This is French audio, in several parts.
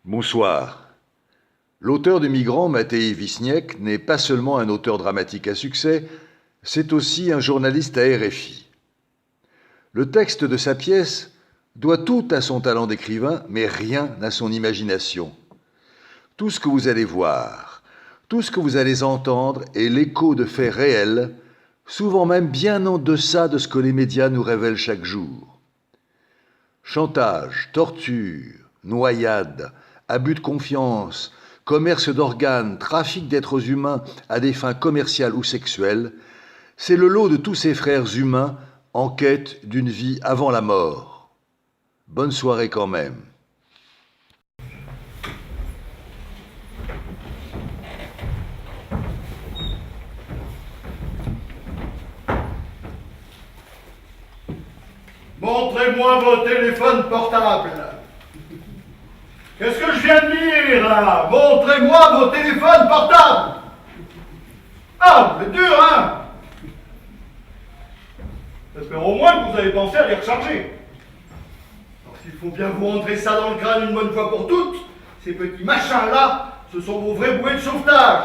Bonsoir. L'auteur de Migrants, Matei Wisniewski, n'est pas seulement un auteur dramatique à succès, c'est aussi un journaliste à RFI. Le texte de sa pièce doit tout à son talent d'écrivain, mais rien à son imagination. Tout ce que vous allez voir, tout ce que vous allez entendre est l'écho de faits réels, souvent même bien en deçà de ce que les médias nous révèlent chaque jour. Chantage, torture, noyade, abus de confiance, commerce d'organes, trafic d'êtres humains à des fins commerciales ou sexuelles, c'est le lot de tous ces frères humains en quête d'une vie avant la mort. Bonne soirée quand même. Montrez-moi vos téléphones portables. Qu'est-ce que je viens de dire là? Montrez-moi vos téléphones portables. Ah, c'est dur, hein? J'espère au moins que vous avez pensé à les recharger. Parce qu'il faut bien vous rentrer ça dans le crâne une bonne fois pour toutes. Ces petits machins-là, ce sont vos vrais bouées de sauvetage.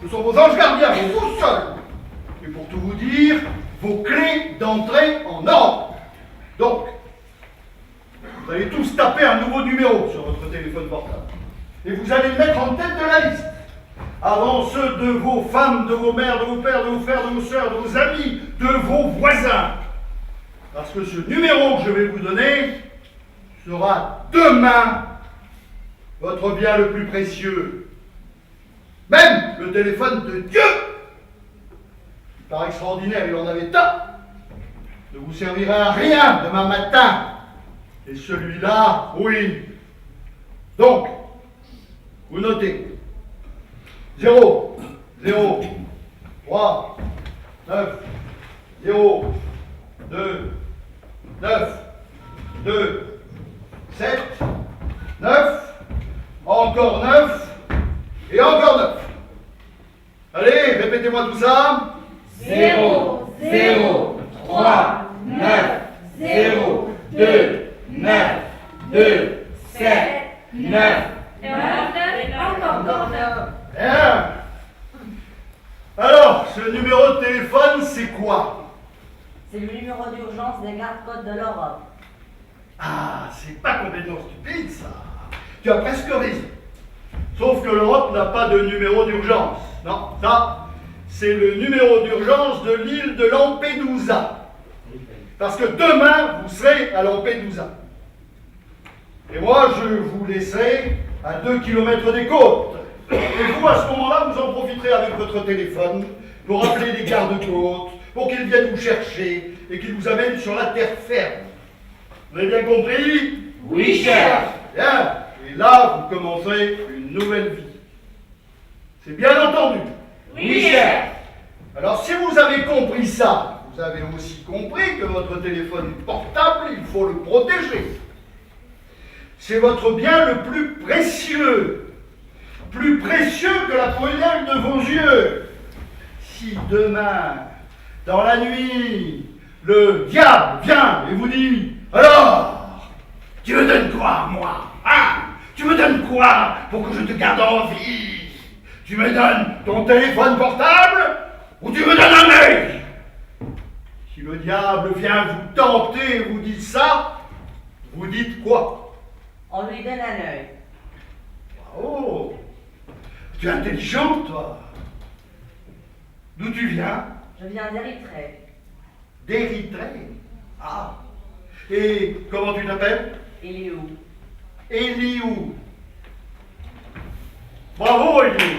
Ce sont vos anges gardiens, vos boussoles. Et pour tout vous dire, vos clés d'entrée en Europe. Donc, vous allez tous taper un nouveau numéro sur votre téléphone portable. Et vous allez le mettre en tête de la liste. Avant ceux de vos femmes, de vos mères, de vos pères, de vos frères, de vos sœurs, de vos amis, de vos voisins. Parce que ce numéro que je vais vous donner sera demain votre bien le plus précieux. Même le téléphone de Dieu, par extraordinaire, il en avait tas, ne vous servira à rien demain matin. Et celui-là, oui. Donc, vous notez 0, 0, 3, 9, 0, 2, 9, 2, 7, 9, encore 9, et encore 9. Allez, répétez-moi tout ça. 0, 0, 3, 9, 0, 2, 9, 2, 7, 9, encore 9. Bien. Alors, ce numéro de téléphone, c'est quoi? C'est le numéro d'urgence des gardes-côtes de l'Europe. Ah, c'est pas complètement stupide, ça. Tu as presque raison. Sauf que l'Europe n'a pas de numéro d'urgence. Non, ça, c'est le numéro d'urgence de l'île de Lampedusa. Parce que demain, vous serez à Lampedusa. Et moi, je vous laisserai à 2 km des côtes. Et vous, à ce moment-là, vous en profiterez avec votre téléphone pour appeler les gardes-côtes, pour qu'ils viennent vous chercher et qu'ils vous amènent sur la terre ferme. Vous avez bien compris? Oui, chef. Bien. Et là, vous commencerez une nouvelle vie. C'est bien entendu? Oui, chef. Alors, si vous avez compris ça, vous avez aussi compris que votre téléphone portable, il faut le protéger. C'est votre bien le plus précieux que la prunelle de vos yeux. Si demain, dans la nuit, le diable vient et vous dit « Alors, tu me donnes quoi, moi? Hein? Tu me donnes quoi pour que je te garde en vie? Tu me donnes ton téléphone portable ou tu me donnes un œil ?» Si le diable vient vous tenter et vous dit ça, vous dites quoi? On lui donne un œil. Oh, tu es intelligent, toi. D'où tu viens? Je viens d'Érythrée. D'Érythrée. Ah. Et comment tu t'appelles? Eliou. Eliou. Bravo, Eliou.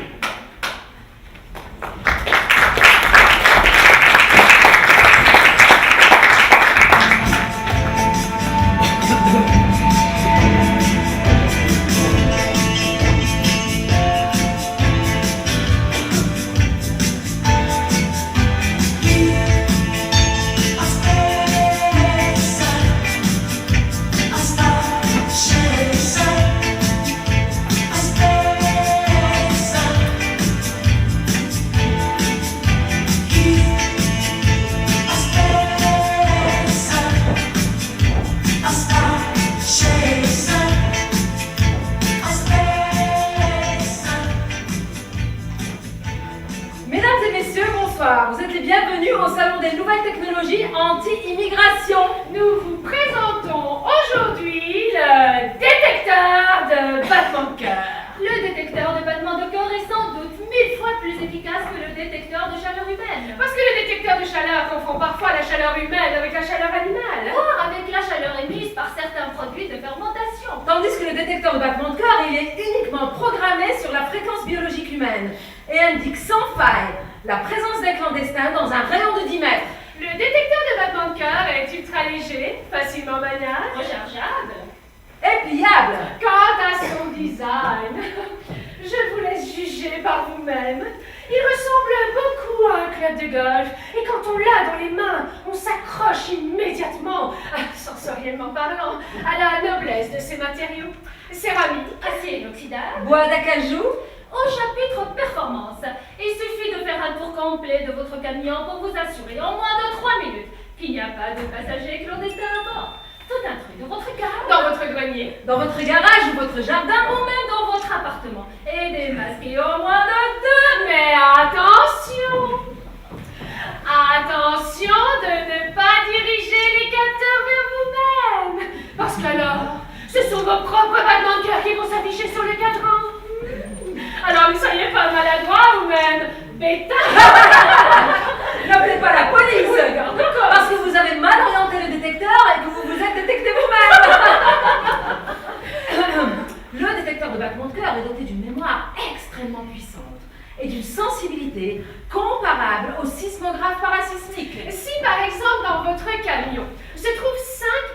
anti-immigration. Nous vous présentons aujourd'hui le détecteur de battements de cœur. Le détecteur de battements de cœur est sans doute 1000 fois plus efficace que le détecteur de chaleur humaine. Parce que le détecteur de chaleur confond parfois la chaleur humaine avec la chaleur animale. Voire avec la chaleur émise par certains produits de fermentation. Tandis que le détecteur de battement de cœur, il est uniquement programmé sur la fréquence biologique humaine et indique sans faille la présence des clandestins dans un rayon de 10 mètres. Le détecteur de battements de cœur est ultra léger, facilement maniable, Rechargeable. Et pliable. Quant à son design, je vous laisse juger par vous-même. Il ressemble beaucoup à un club de golf, et quand on l'a dans les mains, on s'accroche immédiatement, sensoriellement parlant, à la noblesse de ses matériaux. Céramique, Acier inoxydable. Bois d'acajou. Au chapitre performance, il suffit de faire un tour complet de votre camion pour vous assurer en moins de 3 minutes qu'il n'y a pas de passagers clandestins à bord. Tout intrus de votre gamme, dans votre grenier. Dans votre garage ou votre jardin. ou même dans votre appartement, et démasqué au moins de 2. Mais attention! Attention de ne pas diriger les capteurs vers vous-même! Parce qu'alors, ce sont vos propres battements de cœur qui vont s'afficher sur le cadran. Alors ne soyez pas maladroit vous-même, bêta! N'appelez pas la police. Oui, d'accord. Parce que vous avez mal orienté le détecteur et que vous vous êtes détecté vous-même. Le détecteur de battement de cœur est doté d'une mémoire extrêmement puissante et d'une sensibilité comparable au sismographe parasismique. Si par exemple dans votre camion se trouvent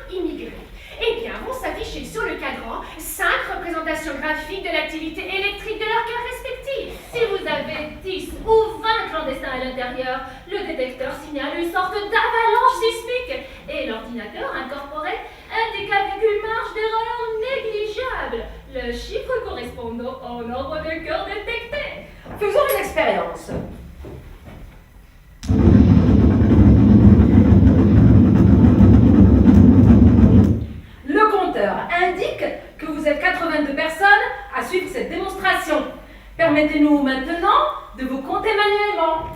5 immigrés, eh bien vont s'afficher sur le cadran 5 représentations graphiques de l'activité électrique de leurs cœurs respectifs. Si vous avez 10 ou 20 clandestins à l'intérieur, le détecteur signale une sorte d'avalanche sismique et l'ordinateur incorporé indique avec une marge d'erreur négligeable le chiffre correspondant au nombre de cœurs détectés. Faisons une expérience. Le compteur indique que vous êtes 82 personnes à suivre cette démonstration. Permettez-nous maintenant de vous compter manuellement.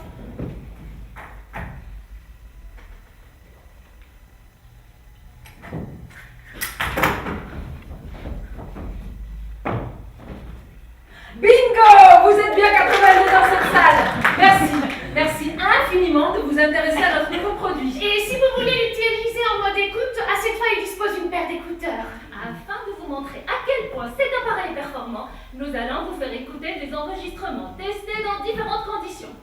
Bingo! Vous êtes bien 82 dans cette salle. Merci infiniment de vous intéresser à notre nouveau produit. Et si vous voulez l'utiliser en mode écoute, à cette fois il dispose d'une paire d'écouteurs. Afin de vous montrer à quel point cet appareil est performant, nous allons vous faire écouter des enregistrements testés dans différentes conditions.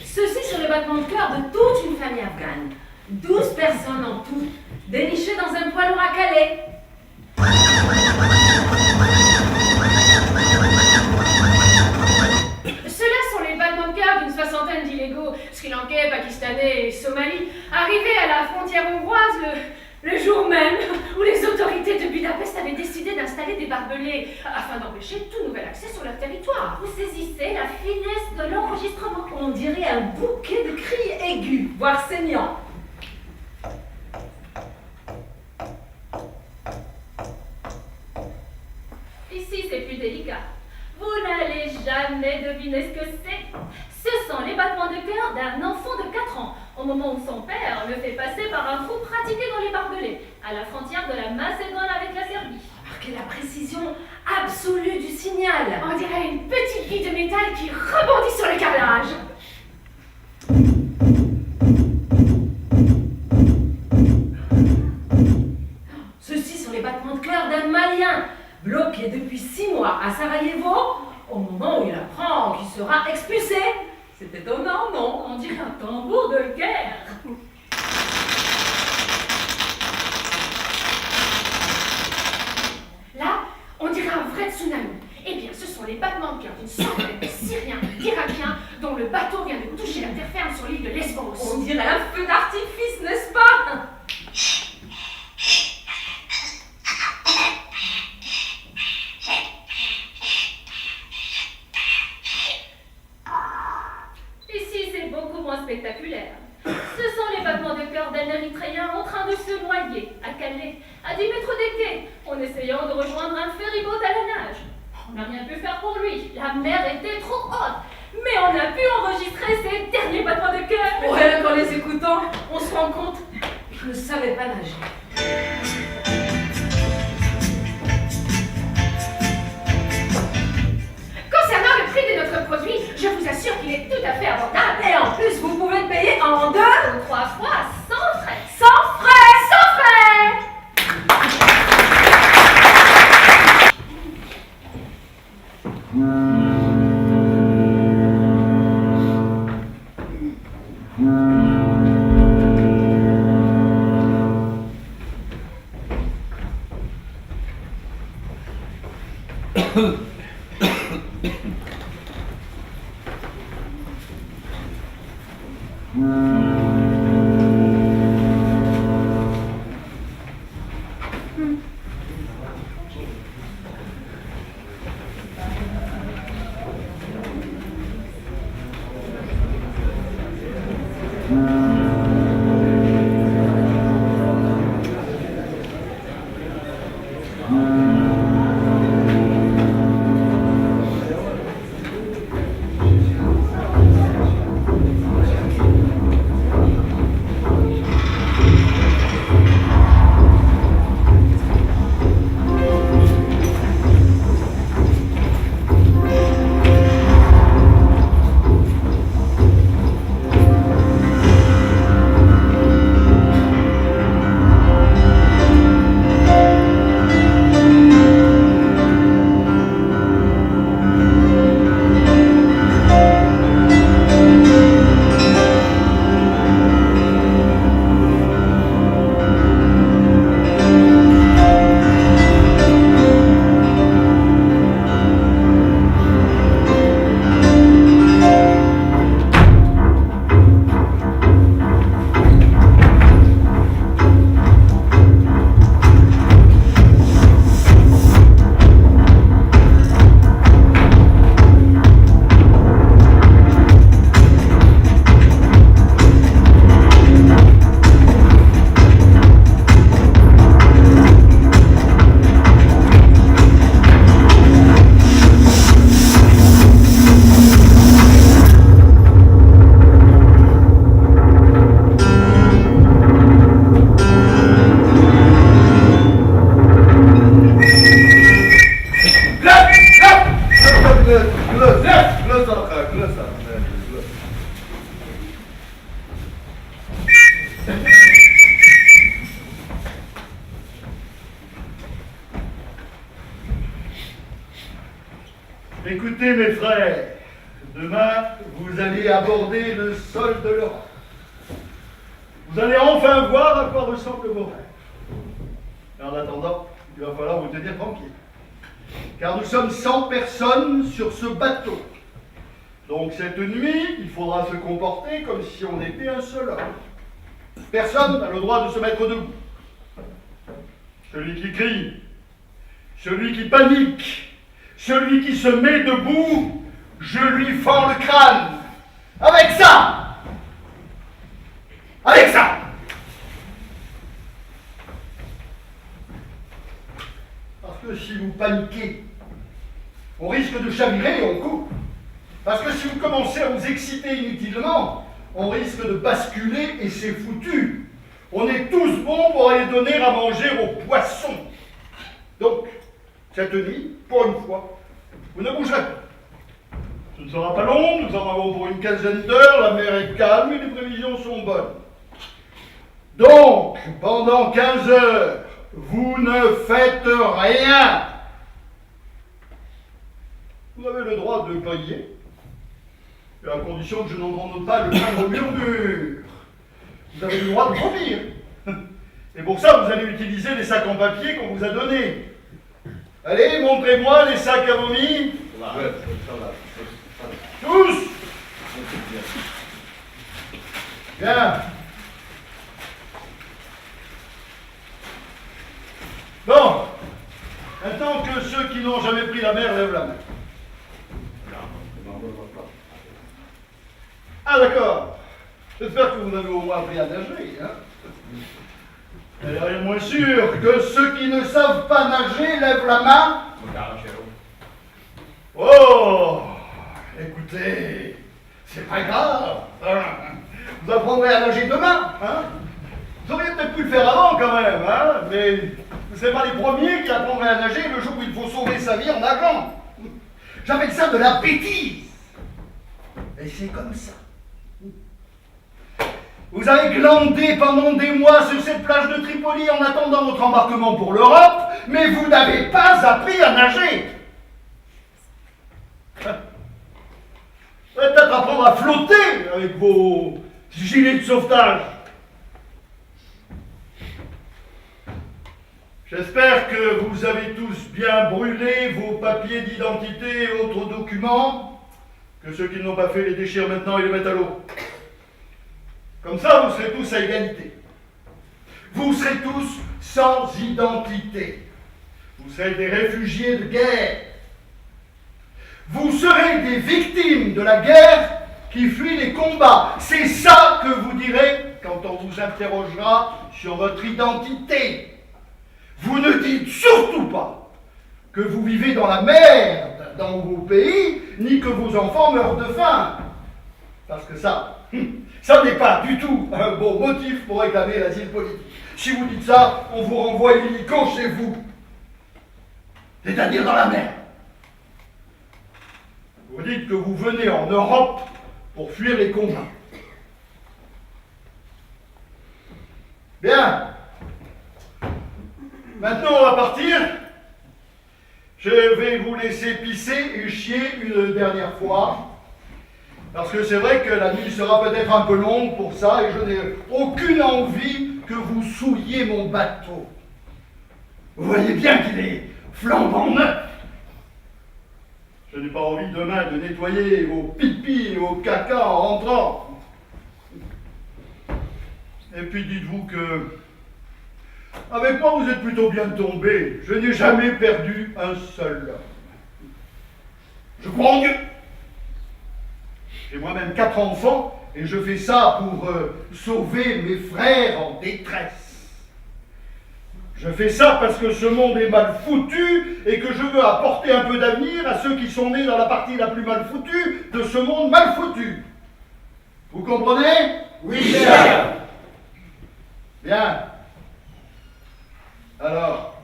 Ceci sur le battement de cœur de toute une famille afghane. 12 personnes en tout, dénichées dans un poids lourd à Calais. Ceux-là sont les battements de cœur d'une 60aine d'illégaux, sri-lankais, pakistanais et somalis, arrivés à la frontière hongroise le jour même où les autorités de Budapest avaient décidé d'installer des barbelés afin d'empêcher tout nouvel accès sur leur territoire. Vous saisissez la finesse de l'enregistrement. On dirait un bouquet de cris aigus, voire saignants. Ici, c'est plus délicat. Vous n'allez jamais deviner ce que c'est. Ce sont les battements de cœur d'un enfant de 4 ans, au moment où son père le fait passer par un trou pratiqué dans les barbelés, à la frontière de la Macédoine avec la Serbie. Remarquez la précision absolue du signal. On dirait une petite bille de métal qui rebondit sur le carrelage. Ceux-ci sont les battements de cœur d'un Malien, bloqué depuis 6 mois à Sarajevo, au moment où il apprend qu'il sera expulsé. C'est étonnant, non? On dirait un tambour de guerre. Là, on dirait un vrai tsunami. Eh bien, ce sont les battements de cœur d'une centaine de Syriens, d'Irakiens, dont le bateau vient de toucher la terre ferme sur l'île de Lesbos. On dirait un feu d'artifice, n'est-ce pas? Ici, c'est beaucoup moins spectaculaire. Ce sont les battements de cœur d'un Érythréen en train de se noyer à Calais, à 10 mètres des quais, en essayant de rejoindre un ferryboat à la nage. On n'a rien pu faire pour lui, la mer était trop haute. a pu enregistrer ces derniers battements de cœur. Ouais, qu'en les écoutant, on se rend compte que je ne savais pas nager. Concernant le prix de notre produit, je vous assure qu'il est tout à fait abordable. Et en plus, vous pouvez le payer en 2 Ou 3 fois, sans frais. sans frais. Sans frais! Écoutez mes frères, demain vous allez aborder le sol de l'Europe. Vous allez enfin voir à quoi ressemblent vos rêves. Et en attendant, il va falloir vous tenir tranquille. Car nous sommes 100 personnes sur ce bateau. Donc cette nuit, il faudra se comporter comme si on était un seul homme. Personne n'a le droit de se mettre debout. Celui qui crie, celui qui panique, celui qui se met debout, je lui fends le crâne. Avec ça! Avec ça! Parce que si vous paniquez, on risque de chavirer et on coupe. Parce que si vous commencez à vous exciter inutilement, on risque de basculer et c'est foutu. On est tous bons pour aller donner à manger aux poissons. Donc, cette nuit, pour une fois, vous ne bougerez pas. Ce ne sera pas long, nous en avons pour une quinzaine d'heures, la mer est calme et les prévisions sont bonnes. Donc, pendant 15 heures, vous ne faites rien. Vous avez le droit de payer, à condition que je n'entende pas le moindre murmure. Vous avez le droit de vomir. Et pour ça, vous allez utiliser les sacs en papier qu'on vous a donnés. Allez, montrez-moi les sacs à vomi. Tous. Bien. Bon. Maintenant que ceux qui n'ont jamais pris la mer lèvent la main. Ah d'accord. J'espère que vous avez au moins appris à nager, hein. Il n'y a rien de moins sûr que ceux qui ne savent pas nager lèvent la main. Oh, écoutez, C'est pas grave. Vous apprendrez à nager demain, hein? Vous auriez peut-être pu le faire avant quand même, hein? Mais vous n'êtes pas les premiers qui apprendraient à nager le jour où il faut sauver sa vie en nageant. J'appelle ça de la bêtise. Et c'est comme ça. Vous avez glandé pendant des mois sur cette plage de Tripoli en attendant votre embarquement pour l'Europe, mais vous n'avez pas appris à nager. Peut-être apprendre à flotter avec vos gilets de sauvetage. J'espère que vous avez tous bien brûlé vos papiers d'identité et autres documents, que ceux qui ne l'ont pas fait les déchirent maintenant et les mettent à l'eau. Comme ça, vous serez tous à égalité. Vous serez tous sans identité. Vous serez des réfugiés de guerre. Vous serez des victimes de la guerre qui fuient les combats. C'est ça que vous direz quand on vous interrogera sur votre identité. Vous ne dites surtout pas que vous vivez dans la merde dans vos pays, ni que vos enfants meurent de faim. Parce que ça n'est pas du tout un bon motif pour réclamer l'asile politique. Si vous dites ça, on vous renvoie illico chez vous. C'est-à-dire dans la mer. Vous dites que vous venez en Europe pour fuir les combats. Bien. Maintenant, on va partir. Je vais vous laisser pisser et chier une dernière fois. Parce que c'est vrai que la nuit sera peut-être un peu longue pour ça et je n'ai aucune envie que vous souilliez mon bateau. Vous voyez bien qu'il est flambant neuf. Je n'ai pas envie demain de nettoyer vos pipis et vos caca en rentrant. Et puis dites-vous que, avec moi vous êtes plutôt bien tombé. Je n'ai jamais perdu un seul homme. Je crois en Dieu. J'ai moi-même 4 enfants et je fais ça pour sauver mes frères en détresse. Je fais ça parce que ce monde est mal foutu et que je veux apporter un peu d'avenir à ceux qui sont nés dans la partie la plus mal foutue de ce monde mal foutu. Vous comprenez? Oui, chef. Bien. Alors,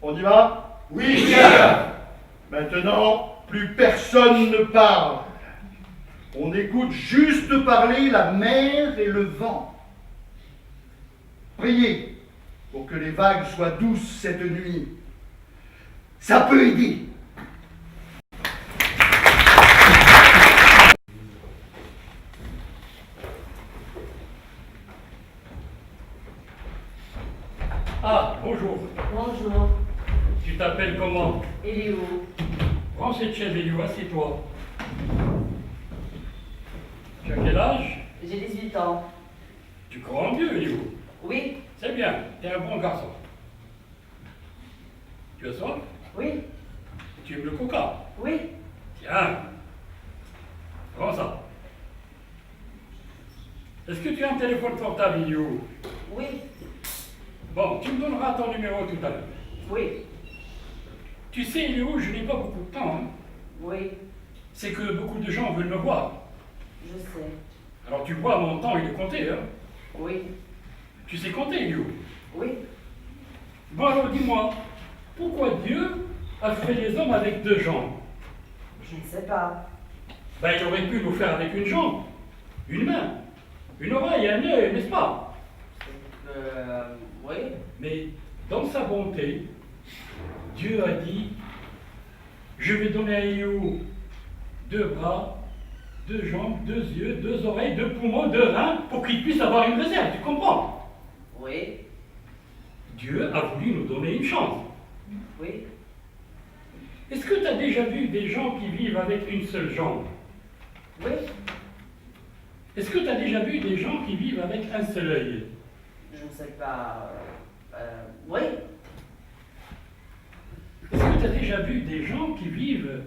on y va? Oui, chef. Maintenant, plus personne ne parle. On écoute juste parler la mer et le vent. Priez pour que les vagues soient douces cette nuit. Ça peut aider. Ah, bonjour. Bonjour. Tu t'appelles comment? Eliou. Prends cette chaise, Eliou, assieds-toi. Tu as quel âge? J'ai 18 ans. Tu crois en Dieu, Eliou? Oui. C'est bien, tu es un bon garçon. Tu as soif? Oui. Tu aimes le coca? Oui. Tiens. Prends ça. Est-ce que tu as un téléphone portable, Eliou? Oui. Bon, tu me donneras ton numéro tout à l'heure. Oui. Tu sais, Eliou, je n'ai pas beaucoup de temps. Hein. Oui. C'est que beaucoup de gens veulent me voir. Je sais. Alors tu vois, mon temps, il est compté. Hein. Oui. Tu sais compter, Eliou? Oui. Bon, alors dis-moi, pourquoi Dieu a fait les hommes avec 2 jambes? Je ne sais pas. Ben, il aurait pu nous faire avec une jambe, une main, une oreille, un œil, n'est-ce pas? Oui. Mais dans sa bonté, Dieu a dit, je vais donner à Eliou 2 bras, 2 jambes, 2 yeux, 2 oreilles, 2 poumons, 2 reins, pour qu'il puisse avoir une réserve, tu comprends? Oui. Dieu a voulu nous donner une chance. Oui. Est-ce que tu as déjà vu des gens qui vivent avec une seule jambe? Oui. Est-ce que tu as déjà vu des gens qui vivent avec un seul œil? Je ne sais pas. Oui. Est-ce que tu as déjà vu des gens qui vivent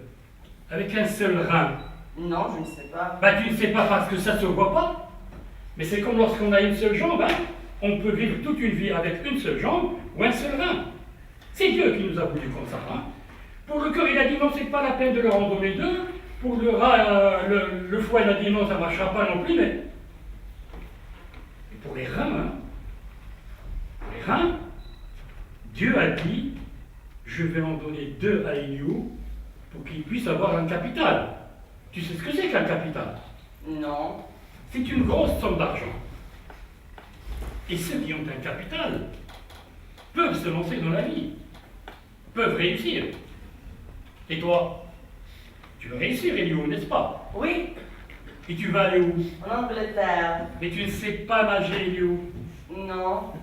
avec un seul rein? Non, je ne sais pas. Bah tu ne sais pas parce que ça ne se voit pas. Mais c'est comme lorsqu'on a une seule jambe, hein? On peut vivre toute une vie avec une seule jambe ou un seul rein. C'est Dieu qui nous a voulu comme ça. Hein? Pour le cœur, il a dit non, c'est pas la peine de leur en donner 2, Pour le rat, le foie, il a dit non, ça ne marchera pas non plus, mais... Et pour les reins, hein, pour les reins, Dieu a dit, je vais en donner 2 à Eliou pour qu'il puisse avoir un capital. Tu sais ce que c'est qu'un capital? Non. C'est une grosse somme d'argent. Et ceux qui ont un capital peuvent se lancer dans la vie, peuvent réussir. Et toi, tu veux réussir, Eliou, n'est-ce pas? Oui, Et tu vas aller où? en Angleterre. Mais tu ne sais pas nager, Eliou. Non.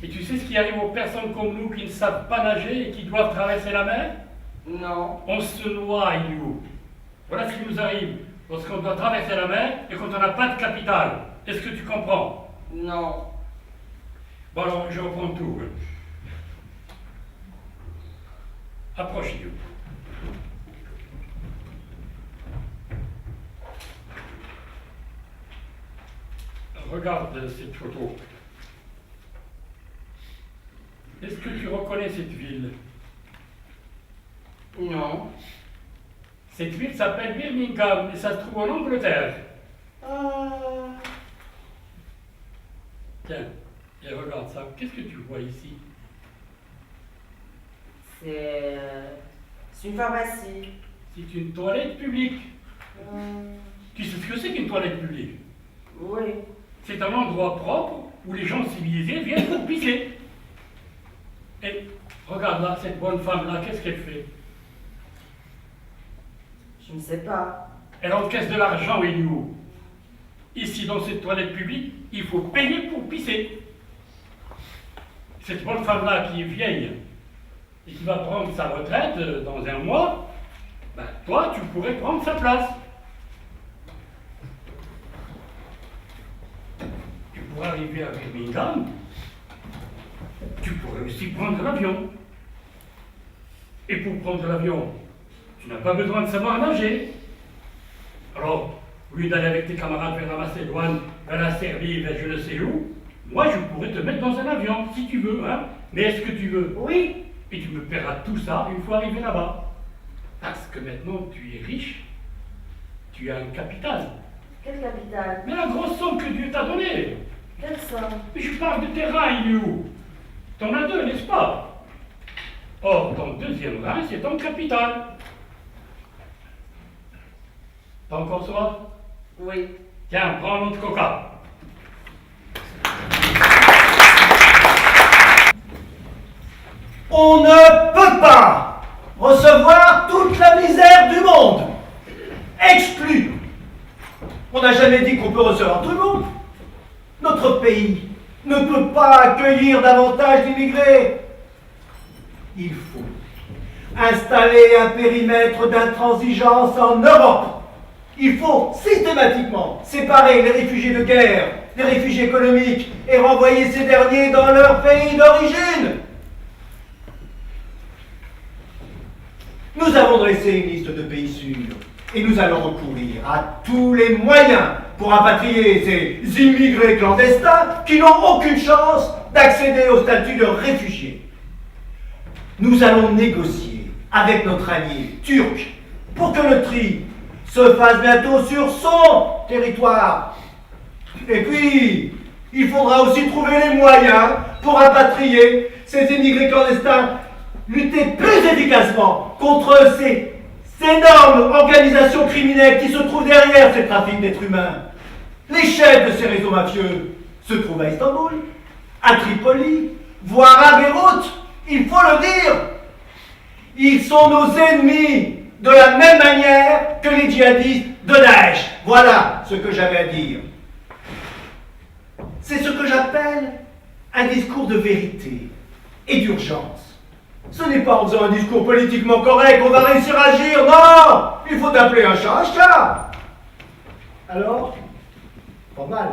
Et tu sais ce qui arrive aux personnes comme nous qui ne savent pas nager et qui doivent traverser la mer? Non. On se noie, Eliou. Voilà ce qui nous arrive lorsqu'on doit traverser la mer et quand on n'a pas de capital. Est-ce que tu comprends? Non. Bon alors, je reprends tout. Approche, Eliou. Regarde cette photo. Est-ce que tu reconnais cette ville? Non. Cette ville s'appelle Birmingham et ça se trouve en Angleterre. Tiens, et regarde ça. Qu'est-ce que tu vois ici? C'est une pharmacie. C'est une toilette publique. Tu sais ce que c'est qu'une toilette publique? Oui. C'est un endroit propre où les gens civilisés viennent pour pisser. Et regarde là, cette bonne femme-là, qu'est-ce qu'elle fait? Je ne sais pas. Elle encaisse de l'argent, Eliou. Ici, dans cette toilette publique, il faut payer pour pisser. Cette bonne femme-là qui est vieille et qui va prendre sa retraite dans un mois, ben, toi, tu pourrais prendre sa place. Tu pourrais arriver à Birmingham, tu pourrais aussi prendre l'avion. Et pour prendre l'avion, tu n'as pas besoin de savoir nager. Alors, au lieu d'aller avec tes camarades vers la Macédoine, vers la Serbie, vers je ne sais où, moi je pourrais te mettre dans un avion, si tu veux, hein. Mais est-ce que tu veux? Oui. Et tu me paieras tout ça une fois arrivé là-bas. Parce que maintenant tu es riche, tu as un capital. Quel capital? Mais la grosse somme que Dieu t'a donnée. Quelle somme? Mais je parle de tes reins, Eliou. T'en as 2, n'est-ce pas? Or, ton deuxième rein, c'est ton capital. T'as encore soif? Oui. Tiens, prends l'autre coca. On ne peut pas recevoir toute la misère du monde. Exclu. On n'a jamais dit qu'on peut recevoir tout le monde. Notre pays ne peut pas accueillir davantage d'immigrés. Il faut installer un périmètre d'intransigeance en Europe. Il faut systématiquement séparer les réfugiés de guerre, les réfugiés économiques et renvoyer ces derniers dans leur pays d'origine. Nous avons dressé une liste de pays sûrs et nous allons recourir à tous les moyens pour rapatrier ces immigrés clandestins qui n'ont aucune chance d'accéder au statut de réfugiés. Nous allons négocier avec notre allié turc pour que le tri se fasse bientôt sur son territoire. Et puis, il faudra aussi trouver les moyens pour rapatrier ces immigrés clandestins, lutter plus efficacement contre ces énormes organisations criminelles qui se trouvent derrière ces trafics d'êtres humains. Les chefs de ces réseaux mafieux se trouvent à Istanbul, à Tripoli, voire à Beyrouth, il faut le dire. Ils sont nos ennemis de la même manière que les djihadistes de Daesh. Voilà ce que j'avais à dire. C'est ce que j'appelle un discours de vérité et d'urgence. Ce n'est pas en faisant un discours politiquement correct qu'on va réussir à agir, non! Il faut appeler un chat un chat! Alors? Pas mal.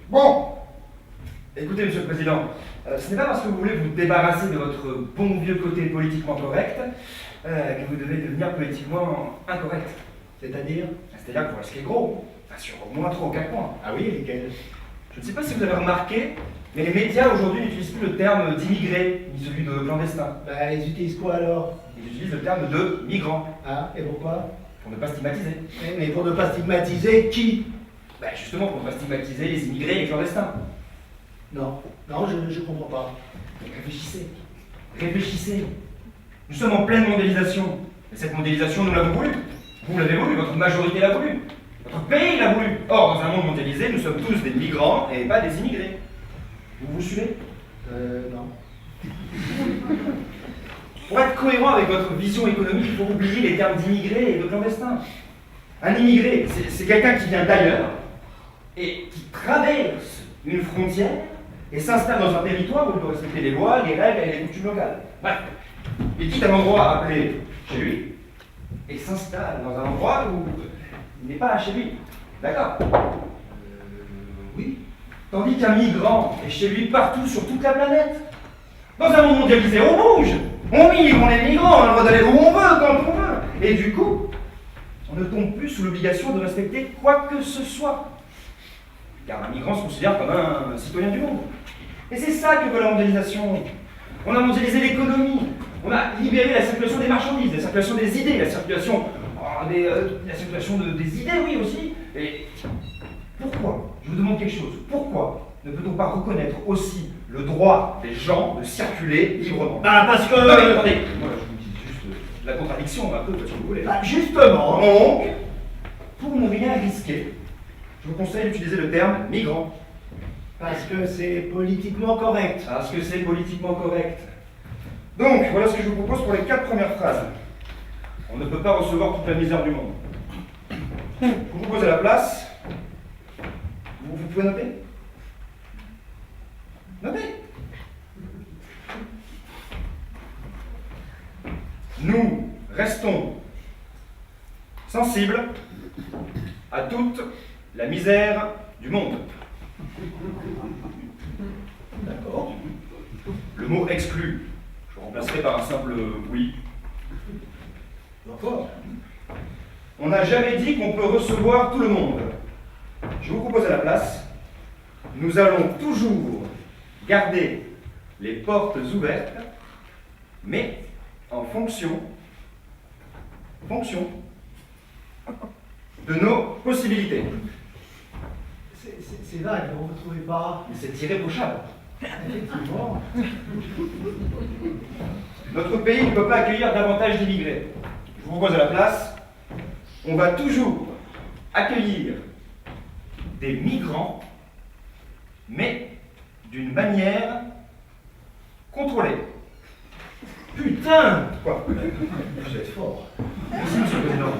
Bon, écoutez, Monsieur le Président, ce n'est pas parce que vous voulez vous débarrasser de votre bon vieux côté politiquement correct que vous devez devenir politiquement incorrect. C'est-à-dire? C'est-à-dire que vous risquez gros, enfin sur au moins 3 ou 4 points. Ah oui, lesquels? Je ne sais pas si vous avez remarqué, Mais les médias aujourd'hui n'utilisent plus le terme d'immigré, ni celui de clandestin. Bah, ils utilisent quoi alors? Ils utilisent le terme de migrant, Ah, et pourquoi? pour ne pas stigmatiser. Mais pour ne pas stigmatiser qui? Bah justement, pour ne pas stigmatiser les immigrés et les clandestins. Non, je comprends pas. Réfléchissez. Réfléchissez. Nous sommes en pleine mondialisation. Et cette mondialisation, nous l'avons voulu. Vous l'avez voulu, votre majorité l'a voulu. Votre pays l'a voulu. Or, dans un monde mondialisé, nous sommes tous des migrants et pas des immigrés. Vous vous suivez? Non. Pour être cohérent avec votre vision économique, il faut oublier les termes d'immigré et de clandestin. Un immigré, c'est quelqu'un qui vient d'ailleurs et qui traverse une frontière et s'installe dans un territoire où il doit respecter les lois, les règles et les coutumes locales. Bref, il quitte un endroit appelé chez lui et s'installe dans un endroit où il n'est pas chez lui. D'accord? Oui. Tandis qu'un migrant est chez lui partout sur toute la planète. Dans un monde mondialisé, on bouge, on migre, on est migrant, on a le droit d'aller où on veut, quand on veut. Et du coup, on ne tombe plus sous l'obligation de respecter quoi que ce soit. Car un migrant se considère comme un citoyen du monde. Et c'est ça que veut la mondialisation. On a mondialisé l'économie, on a libéré la circulation des marchandises, la circulation des idées, la circulation, des idées, oui aussi. Et pourquoi? Je vous demande quelque chose. Pourquoi ne peut-on pas reconnaître aussi le droit des gens de circuler librement? Bah, parce que... Non, mais attendez, moi je vous dis juste la contradiction, un peu, parce que vous voulez. Bah, justement. Donc, pour ne rien risquer, je vous conseille d'utiliser le terme migrant. Parce que c'est politiquement correct. Parce que c'est politiquement correct. Donc, voilà ce que je vous propose pour les 4 premières phrases. On ne peut pas recevoir toute la misère du monde. Je vous pose à la place. Vous pouvez noter? Notez. Nous restons sensibles à toute la misère du monde. D'accord. Le mot exclu, je le remplacerai par un simple oui. D'accord. On n'a jamais dit qu'on peut recevoir tout le monde. Je vous propose à la place, nous allons toujours garder les portes ouvertes, mais en fonction de nos possibilités. C'est vague, vous ne trouvez pas? Mais c'est irréprochable. Effectivement. Notre pays ne peut pas accueillir davantage d'immigrés. Je vous propose à la place, on va toujours accueillir des migrants, mais d'une manière contrôlée. Putain! Quoi? Vous êtes fort. Merci, monsieur le président.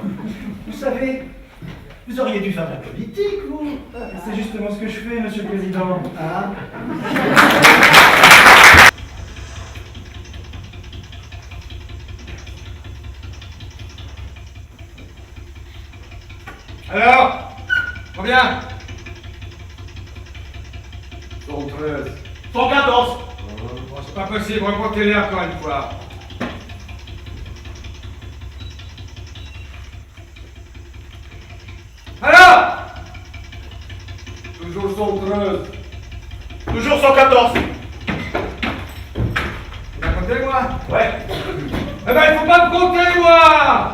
Vous savez, vous auriez dû faire de la politique, vous. C'est justement ce que je fais, monsieur le président. Ah. Alors, combien? 113. 114. C'est pas possible, remontez-les encore une fois. Alors, Toujours 113. toujours 114. Tu m'as compté, moi? Ouais. Eh ben, il faut pas me compter, moi.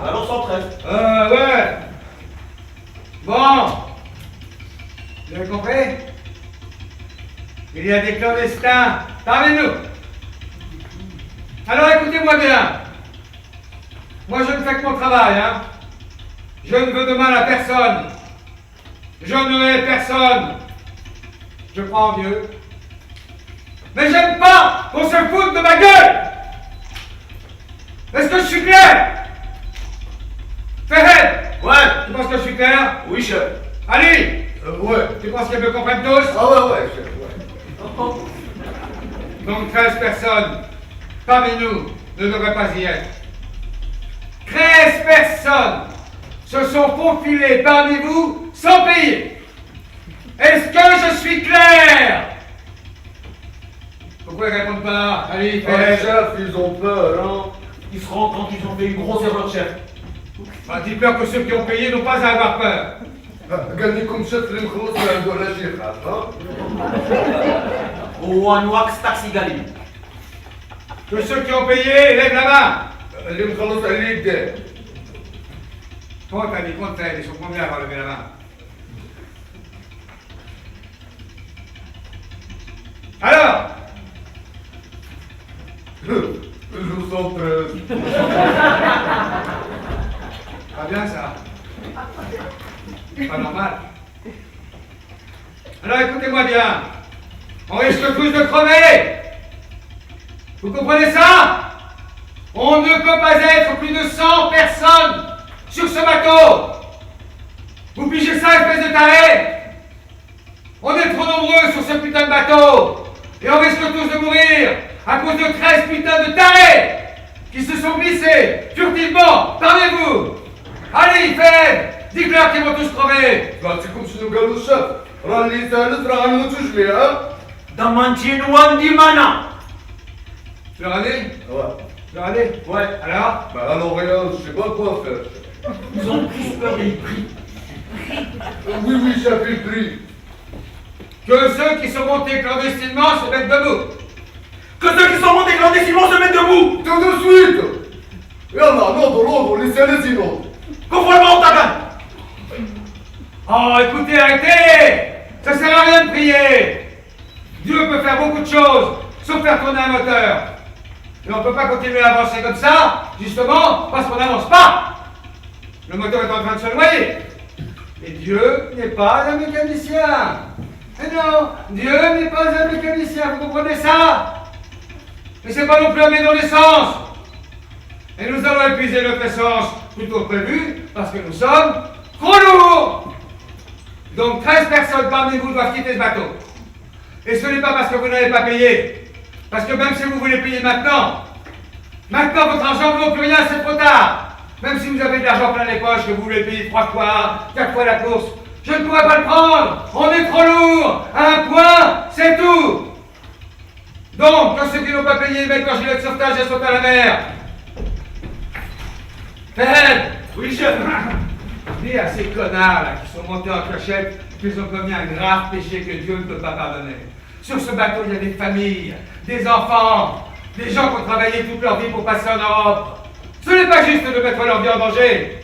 Alors 113. Ouais. Bon. Vous avez compris? Il y a des clandestins parmi nous. Alors écoutez-moi bien. Moi je ne fais que mon travail, hein. Je ne veux de mal à personne. Je ne hais personne. Je crois en Dieu. Mais j'aime pas qu'on se foute de ma gueule. Est-ce que je suis clair? Ferret! Ouais. Tu penses que je suis clair? Oui, chef. Ali! Ouais. Tu penses qu'ils me comprennent tous? Ah ouais, chef. Ouais. Donc 13 personnes parmi nous ne devraient pas y être. 13 personnes se sont faufilées parmi vous sans payer. Est-ce que je suis clair? Pourquoi ils répondent pas? Allez, fais. chef, ils ont peur, hein. Ils se rendent compte qu'ils ont fait une grosse erreur, chef. Bah, dis peur que ceux qui ont payé n'ont pas à avoir peur. قال لكم شاف الخلوص ما عنده لا شي حاجه One wax taxi gali. Tous ceux qui ont payé, lèvent la main. اللي مخلص عليه الدين. Compte, ami, compte, ils sont combien à avoir levé la main? Alors, 213. pas bien ça. Pas normal. Alors écoutez-moi bien. On risque tous de crever. Vous comprenez ça? On ne peut pas être plus de 100 personnes sur ce bateau. Vous pigez ça, espèce de taré? On est trop nombreux sur ce putain de bateau. Et on risque tous de mourir à cause de 13 putains de tarés qui se sont glissés furtivement parmi vous. Allez, Fed, dites-leur qu'ils vont tous crever. بعطيكم شنو قالوا الشيف؟ راه اللي ثالث راه غنموتوا جميع. Damantin one di mana. Tu leur as dit? Ouais. Tu leur as dit? Ouais. Alors? Bah alors rien, je sais pas quoi faire. Ils ont pris peur et pris. Oui, oui, chef, il prie. Que ceux qui sont montés clandestinement se mettent debout. Que ceux qui sont montés clandestinement se mettent debout. Tout de suite. يلا نوضوا نوضوا لسه ينوضوا. Conformément au tabac. Oh, écoutez, arrêtez! Ça sert à rien de prier! Dieu peut faire beaucoup de choses, sauf faire tourner un moteur. Et on ne peut pas continuer à avancer comme ça, justement, parce qu'on n'avance pas. Le moteur est en train de se noyer. Et Dieu n'est pas un mécanicien. Et non, Dieu n'est pas un mécanicien, vous comprenez ça? Mais c'est pas non plus un bidon d'essence. Et nous allons épuiser notre essence plus tôt que prévu, parce que nous sommes trop lourds. Donc 13 personnes parmi vous doivent quitter ce bateau. Et ce n'est pas parce que vous n'avez pas payé. Parce que même si vous voulez payer maintenant votre argent ne vaut plus rien, c'est trop tard. Même si vous avez de l'argent plein les poches, que vous voulez payer 3 fois, 4 fois la course, je ne pourrai pas le prendre. On est trop lourd. Un point, c'est tout. Donc, quand ceux qui n'ont pas payé mettent leur gilet de sauvetage et sautent à la mer. Fred! Oui, chef. Dis à ces connards là qui sont montés en clochette qu'ils ont commis un grave péché que Dieu ne peut pas pardonner. Sur ce bateau, il y a des familles, des enfants, des gens qui ont travaillé toute leur vie pour passer en Europe. Ce n'est pas juste de mettre leur vie en danger.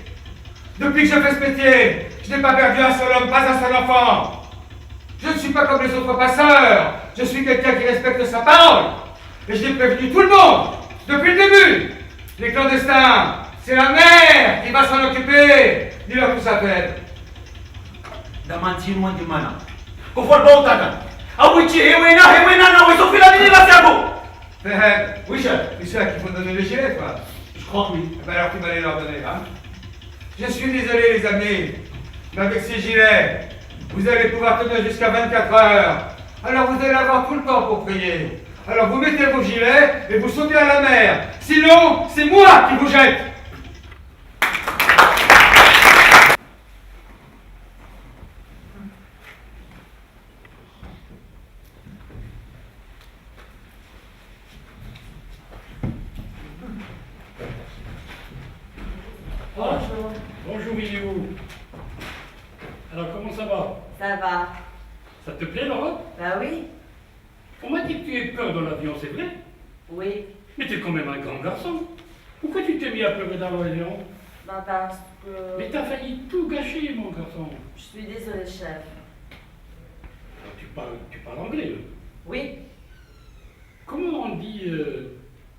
Depuis que je fais ce métier, je n'ai pas perdu un seul homme, pas un seul enfant. Je ne suis pas comme les autres passeurs. Je suis quelqu'un qui respecte sa parole. Et je l'ai prévenu tout le monde, depuis le début. Les clandestins, c'est la mer qui va s'en occuper. Dis-leur tout ça, Fred. Damantin one di mana. Conformément au tabac. Awichi, Hewena, non, ils ont fait la mini Santiago. Fred, Oui, chef. tu sais à qui il faut donner les gilets, quoi. Je crois que oui. Eh ben alors tu vas les leur donner, hein. Je suis désolé, les amis, mais avec ces gilets, vous allez pouvoir tenir jusqu'à 24 heures. Alors vous allez avoir tout le temps pour prier. Alors vous mettez vos gilets et vous sautez à la mer. Sinon, c'est moi qui vous jette. Bonjour. Bonjour, il est où? Alors, comment ça va? Ça va? Ça te plaît, Laura? Bah oui. On m'a dit que tu aies peur dans l'avion, c'est vrai? Oui. Mais tu es quand même un grand garçon. Pourquoi tu t'es mis à pleurer dans l'avion? Bah parce que... Mais t'as failli tout gâcher, mon garçon. Je suis désolée, chef. Alors, tu parles anglais, là. Oui. Comment on dit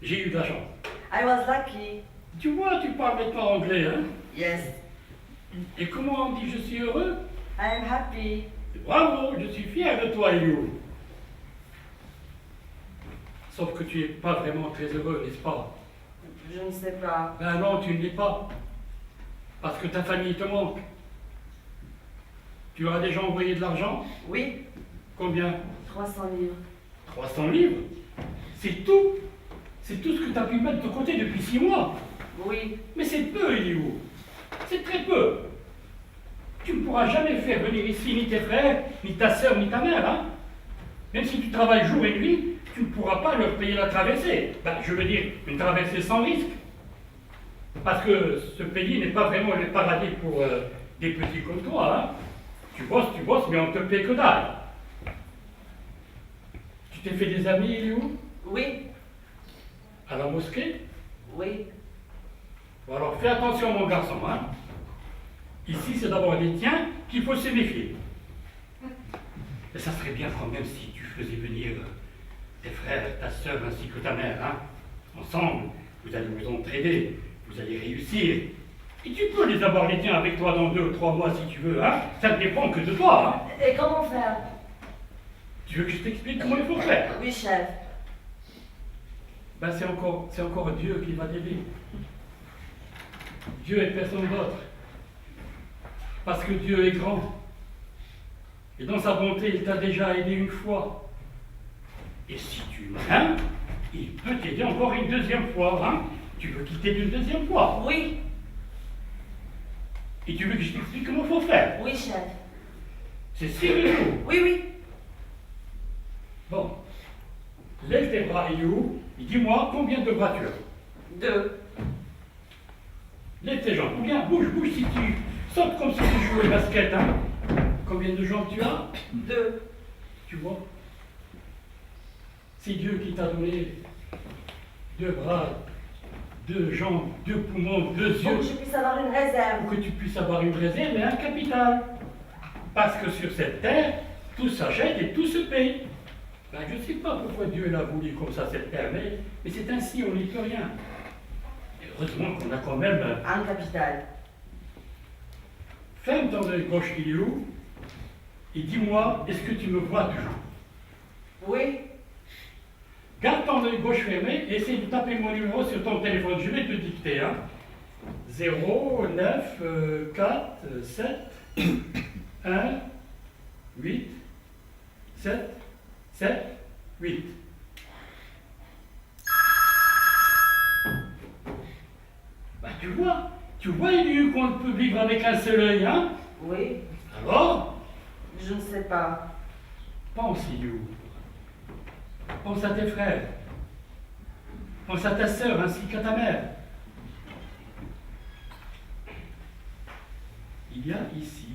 j'ai eu de la chance? I was lucky. Tu vois, tu parles maintenant anglais, hein? Yes. Et comment on dit je suis heureux? I am happy. Bravo, je suis fier de toi, Elio. Sauf que tu n'es pas vraiment très heureux, n'est-ce pas? Je ne sais pas. Ben non, tu ne l'es pas. Parce que ta famille te manque. Tu leur as déjà envoyé de l'argent? Oui. Combien? 300 livres. 300 livres? C'est tout? C'est tout ce que tu as pu mettre de côté depuis 6 mois? Oui. Mais c'est peu, Elio. C'est très peu. Tu ne pourras jamais faire venir ici ni tes frères, ni ta sœur, ni ta mère, hein? Même si tu travailles jour et nuit, tu ne pourras pas leur payer la traversée. Ben, je veux dire, une traversée sans risque. Parce que ce pays n'est pas vraiment le paradis pour des petits comme toi, hein? Tu bosses, mais on te paie que dalle. Tu t'es fait des amis, Eliou? Oui, À la mosquée? oui. Bon, alors fais attention, mon garçon, hein. Ici, c'est d'abord les tiens qu'il faut se méfier. Et ça serait bien quand même si tu faisais venir tes frères, ta sœur ainsi que ta mère, hein. Ensemble, vous allez vous entraider, vous allez réussir. Et tu peux les avoir les tiens avec toi dans 2 ou 3 mois si tu veux, hein. Ça ne dépend que de toi, hein. Et comment faire? Tu veux que je t'explique comment il faut faire? Oui, chef. Ben c'est encore Dieu qui va t'aider. Dieu et personne d'autre. Parce que Dieu est grand. Et dans sa bonté, il t'a déjà aidé une fois. Et si tu m'aimes, il peut t'aider encore une deuxième fois, hein. Tu veux qu'il t'aide une deuxième fois? Oui, Et tu veux que je t'explique comment il faut faire? oui, chef. C'est sérieux. Oui, oui. Bon. Lève tes bras, Eliou, et dis-moi combien de bras tu as. 2. Lève tes jambes. Ou bien bouge si tu sautes comme si tu jouais au basket, hein. Combien de jambes tu as? 2. Tu vois? C'est Dieu qui t'a donné 2 bras, 2 jambes, 2 poumons, 2 Pour yeux, que je puisse avoir une réserve. pour que tu puisses avoir une réserve et un capital. Parce que sur cette terre, tout s'achète et tout se paye. Ben, je ne sais pas pourquoi Dieu l'a voulu comme ça, cette terre, mais c'est ainsi, on n'y peut rien. Et heureusement qu'on a quand même... Un capital. Ferme ton œil gauche, Eliou, et dis-moi, est-ce que tu me vois toujours? Oui, Garde ton œil gauche fermé et essaye de taper mon numéro sur ton téléphone. Je vais te dicter, hein. 0, 9, 4, 7, 1, 8, 7, 7, 8. Bah tu vois, Eliou, qu'on peut vivre avec un seul œil, hein. oui. Alors, Je ne sais pas. pense, Eliou. Pense à tes frères. Pense à ta sœur ainsi qu'à ta mère. Il y a ici,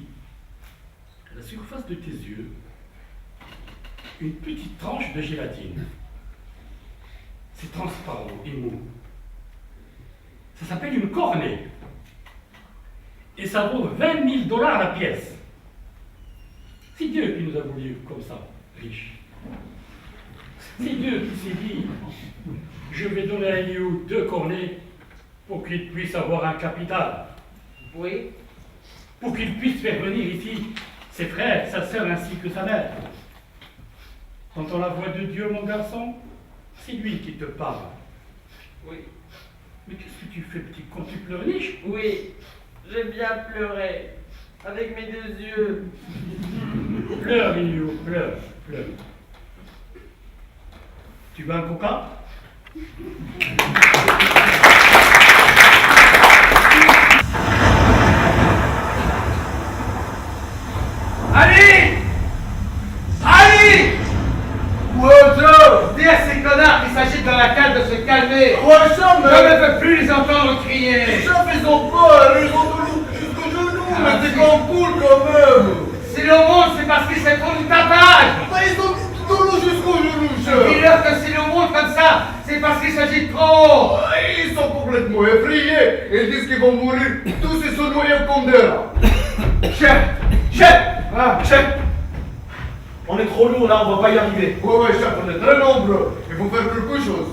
à la surface de tes yeux, une petite tranche de gélatine. C'est transparent et mou. Ça s'appelle une cornée. Et ça vaut 20 000 $ la pièce. C'est Dieu qui nous a voulu comme ça, riches. C'est Dieu qui s'est dit, je vais donner à Eliou 2 cornets pour qu'il puisse avoir un capital. Oui, Pour qu'il puisse faire venir ici ses frères, sa sœur ainsi que sa mère. T'entends la voix de Dieu, mon garçon? C'est lui qui te parle. oui, Mais qu'est-ce que tu fais, petit con? Tu pleurniches? oui. J'ai bien pleuré. Avec mes 2 yeux. Pleure, Eliou, pleure. Tu veux un coca? Ali! Ali! Dis à ces connards qui s'agitent dans la cale de se calmer. Je ne veux plus les entendre crier. Ils ont peur, ils ont de l'eau jusqu'au genou, mais c'est qu'on coule quand même. Si l'eau monte, c'est parce qu'ils se font du tapage. Mais ils ont de l'eau jusqu'au genou, chef. Dis-leur que si l'eau monte comme ça, c'est parce qu'il s'agit trop. Ils sont complètement effrayés. Ils disent qu'ils vont mourir. Tous ils sont noyés au condeur. Chef! On est trop lourd là, on va pas y arriver. Ouais, chef, on est très nombreux. Il faut faire quelque chose.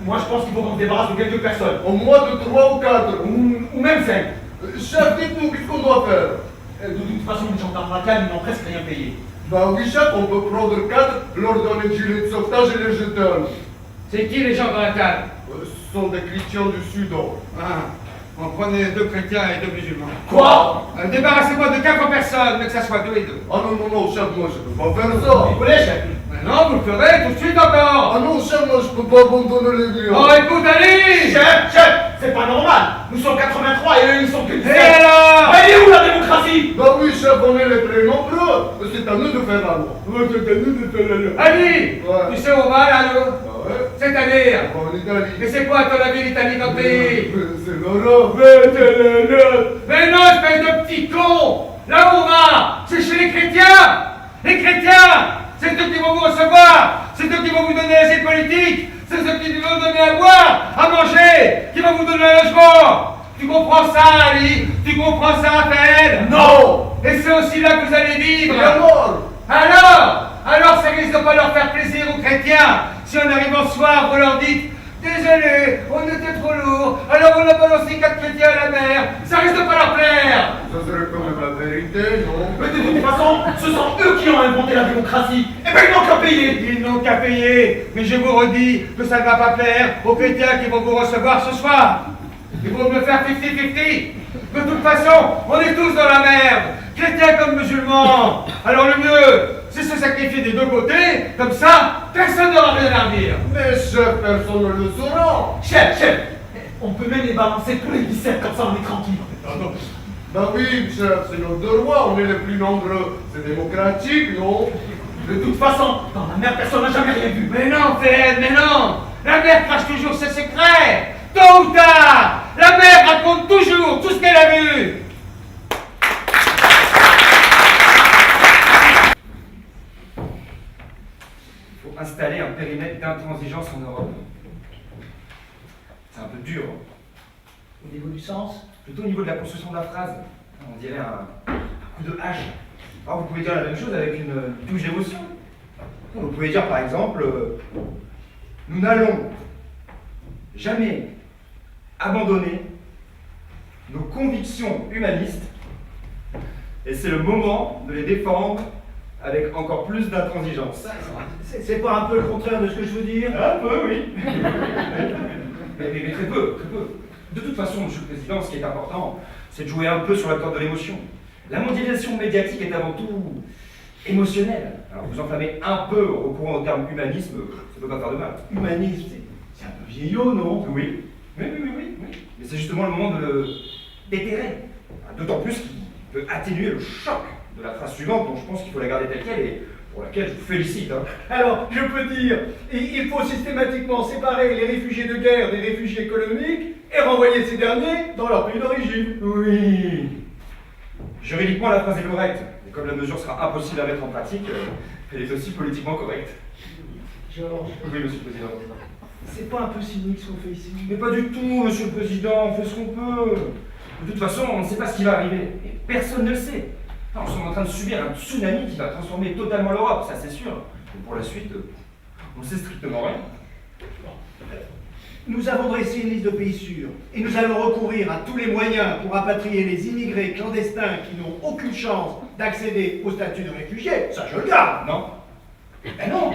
Moi je pense qu'il faut qu'on se débarrasse de quelques personnes. Au moins de 3 ou 4. Ou même 5. Chef, dites-nous, qu'est-ce qu'on doit faire? De toute façon, les gendarmes à Cannes, ils n'ont presque rien payé. Bah oui, chef, on peut prendre 4, leur donner le gilet de sauvetage et les jeter. C'est qui les gens dans la cale? Ce sont des chrétiens du Soudan. Ah, on prenait 2 chrétiens et 2 musulmans. Quoi? Débarrassez-moi de 4 personnes, mais que ça soit 2 et 2. Ah non, chef, moi je peux pas faire ça. Vous voulez, chef? Non, vous le ferez tout de suite encore. Ah non, chef, moi je peux pas abandonner les miens. Oh, écoute, Ali! Chef, c'est pas normal. Nous sommes 83 et eux ils sont que 17. Et alors? Elle est où la démocratie? Bah oui, chef, on est les très nombreux. C'est à nous de faire la loi. Ouais, c'est à nous de faire la loi. Ali! Ouais. Tu sais où on va là, nous? Ah ouais? C'est-à-dire? En Italie. Mais c'est quoi, à ton avis, l'Italie comme pays? C'est l'Europe. Mais non, espèce de petit con! Là où on va, c'est chez les chrétiens! Les chrétiens, c'est C'est eux qui vont vous recevoir. C'est eux qui vont vous donner l'asile politique. C'est eux qui vont vous donner à boire, à manger, qui vont vous donner un logement. Tu comprends ça, Ali? Tu comprends ça, Fed? Non! Et c'est aussi là que vous allez vivre. Alors, ça risque de pas leur faire plaisir aux chrétiens. Si on arrive en soir, vous leur dites désolé, on était trop lourd, alors on a balancé 4 chrétiens à la mer. Ça risque de pas leur plaire. Ça serait quand même la vérité, non? Mais de toute façon, ce sont eux qui ont inventé la démocratie. Eh ben ils n'ont qu'à payer. Ils n'ont qu'à payer, mais je vous redis que ça ne va pas plaire aux chrétiens qui vont vous recevoir ce soir. Ils vont me faire 50-50. De toute façon, on est tous dans la merde, chrétiens comme musulmans. Alors le mieux, c'est se sacrifier des deux côtés, comme ça, personne n'aura rien à dire. Mais chef, personne ne le saura. Chef, on peut même les balancer tous les biceps, comme ça on est tranquille. Ben oui, chef, c'est notre devoir, on est les plus nombreux. C'est démocratique, non? De toute façon, dans la mer, personne n'a jamais rien vu. Mais non, Fred, mais non. La mère cache toujours ses secrets. Tôt ou tard, la mère raconte toujours tout ce qu'elle a vu. Il faut installer un périmètre d'intransigeance en Europe. C'est un peu dur. Au niveau du sens? Plutôt au niveau de la construction de la phrase. On dirait un coup de hache. Alors vous pouvez dire la même chose avec une touche d'émotion. Vous pouvez dire par exemple, nous n'allons jamais abandonner nos convictions humanistes et c'est le moment de les défendre avec encore plus d'intransigeance. C'est pas un peu le contraire de ce que je veux dire? Un peu, oui. mais très peu, très peu. De toute façon, Monsieur le Président, ce qui est important, c'est de jouer un peu sur la corde de l'émotion. La mondialisation médiatique est avant tout émotionnelle. Alors vous enflammez un peu en recourant au terme humanisme, ça ne peut pas faire de mal. Humanisme, c'est un peu vieillot, non? Oui. Oui. Mais c'est justement le moment de le déterrer. D'autant plus qu'il peut atténuer le choc de la phrase suivante, dont je pense qu'il faut la garder telle qu'elle et pour laquelle je vous félicite. Alors, je peux dire, il faut systématiquement séparer les réfugiés de guerre des réfugiés économiques et renvoyer ces derniers dans leur pays d'origine. Oui. Juridiquement, la phrase est correcte. Et comme la mesure sera impossible à mettre en pratique, elle est aussi politiquement correcte. Georges. Oui, Monsieur le Président. C'est pas un peu cynique ce qu'on fait ici? Mais pas du tout, Monsieur le Président, on fait ce qu'on peut. De toute façon, on ne sait pas ce qui va arriver. Et personne ne le sait. Nous sommes en train de subir un tsunami qui va transformer totalement l'Europe, ça c'est sûr. Mais pour la suite, on ne sait strictement rien. Nous avons dressé une liste de pays sûrs et nous allons recourir à tous les moyens pour rapatrier les immigrés clandestins qui n'ont aucune chance d'accéder au statut de réfugié. Ça, je le garde. Non. Ben non,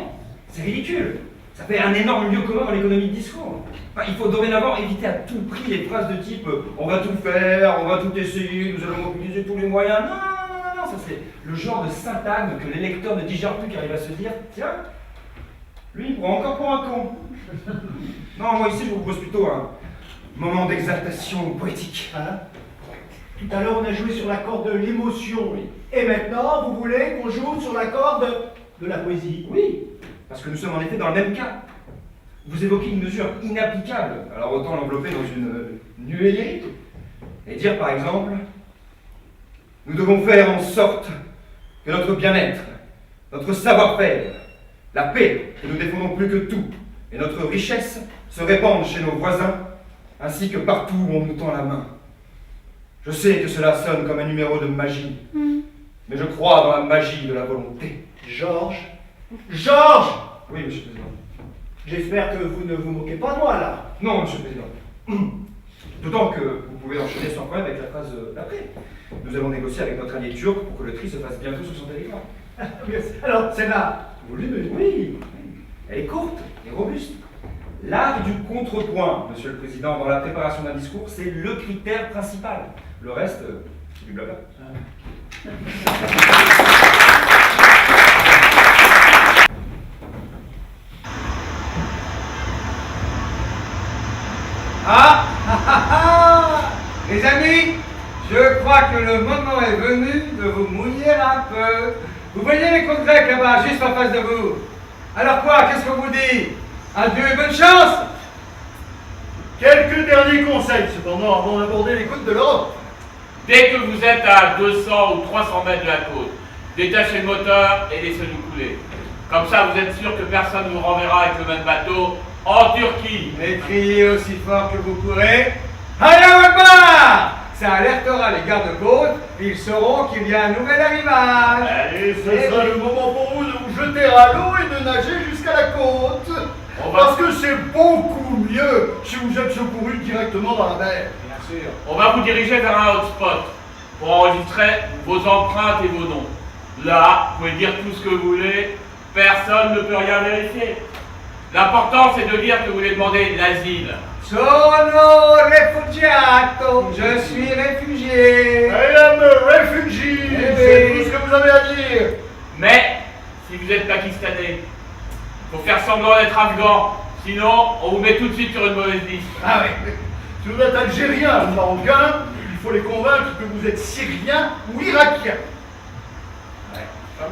c'est ridicule. Ça fait un énorme lieu commun dans l'économie de discours. Enfin, il faut dorénavant éviter à tout prix les phrases de type « on va tout faire, on va tout essayer, nous allons mobiliser tous les moyens ». Non, ça c'est le genre de syntagme que les lecteurs ne digèrent plus car il va se dire « tiens, lui il prend encore pour un con ». Non, moi ici je vous propose plutôt un moment d'exaltation poétique. Hein? Tout à l'heure on a joué sur la corde de l'émotion. Et maintenant vous voulez qu'on joue sur la corde de la poésie? Oui, parce que nous sommes en effet dans le même cas. Vous évoquez une mesure inapplicable, alors autant l'envelopper dans une nuée lyrique et dire par exemple « Nous devons faire en sorte que notre bien-être, notre savoir-faire, la paix que nous défendons plus que tout, et notre richesse se répandent chez nos voisins, ainsi que partout où on nous tend la main. Je sais que cela sonne comme un numéro de magie, mais je crois dans la magie de la volonté. » Georges? Georges! Oui, Monsieur le Président. J'espère que vous ne vous moquez pas de moi, là. Non, Monsieur le Président. D'autant que vous pouvez enchaîner sans problème avec la phrase d'après. Nous allons négocier avec notre allié turc pour que le tri se fasse bientôt sur son territoire. Alors, celle-là, vous l'aimez? Oui, elle est courte et robuste. L'art du contrepoint, Monsieur le Président, dans la préparation d'un discours, c'est le critère principal. Le reste, c'est du blabla. Les amis, je crois que le moment est venu de vous mouiller un peu. Vous voyez les côtes grecques là-bas, juste en face de vous. Alors quoi, qu'est-ce qu'on vous dit? Adieu et bonne chance! Quelques derniers conseils, cependant, avant d'aborder les côtes de l'Europe. Dès que vous êtes à 200 ou 300 mètres de la côte, détachez le moteur et laissez-nous couler. Comme ça, vous êtes sûr que personne ne vous renverra avec le même bateau en Turquie. Et criez aussi fort que vous pourrez. Allah Akbar! Ça alertera les gardes-côtes, ils sauront qu'il y a un nouvel arrivage. Allez, ce sera le moment pour vous de vous jeter à l'eau et de nager jusqu'à la côte. Parce que c'est beaucoup mieux si vous êtes secouru directement dans la mer. Bien sûr. On va vous diriger vers un hotspot pour enregistrer vos empreintes et vos noms. Là, vous pouvez dire tout ce que vous voulez, personne ne peut rien vérifier. L'important, c'est de dire que vous voulez demander l'asile. Sono refugiato, je suis réfugié. I am a refugee, c'est tout ce que vous avez à dire. Mais, si vous êtes pakistanais, il faut faire semblant d'être afghan, sinon on vous met tout de suite sur une mauvaise liste. Ah oui, si vous êtes algérien ou marocain, il faut les convaincre que vous êtes syrien ou irakien.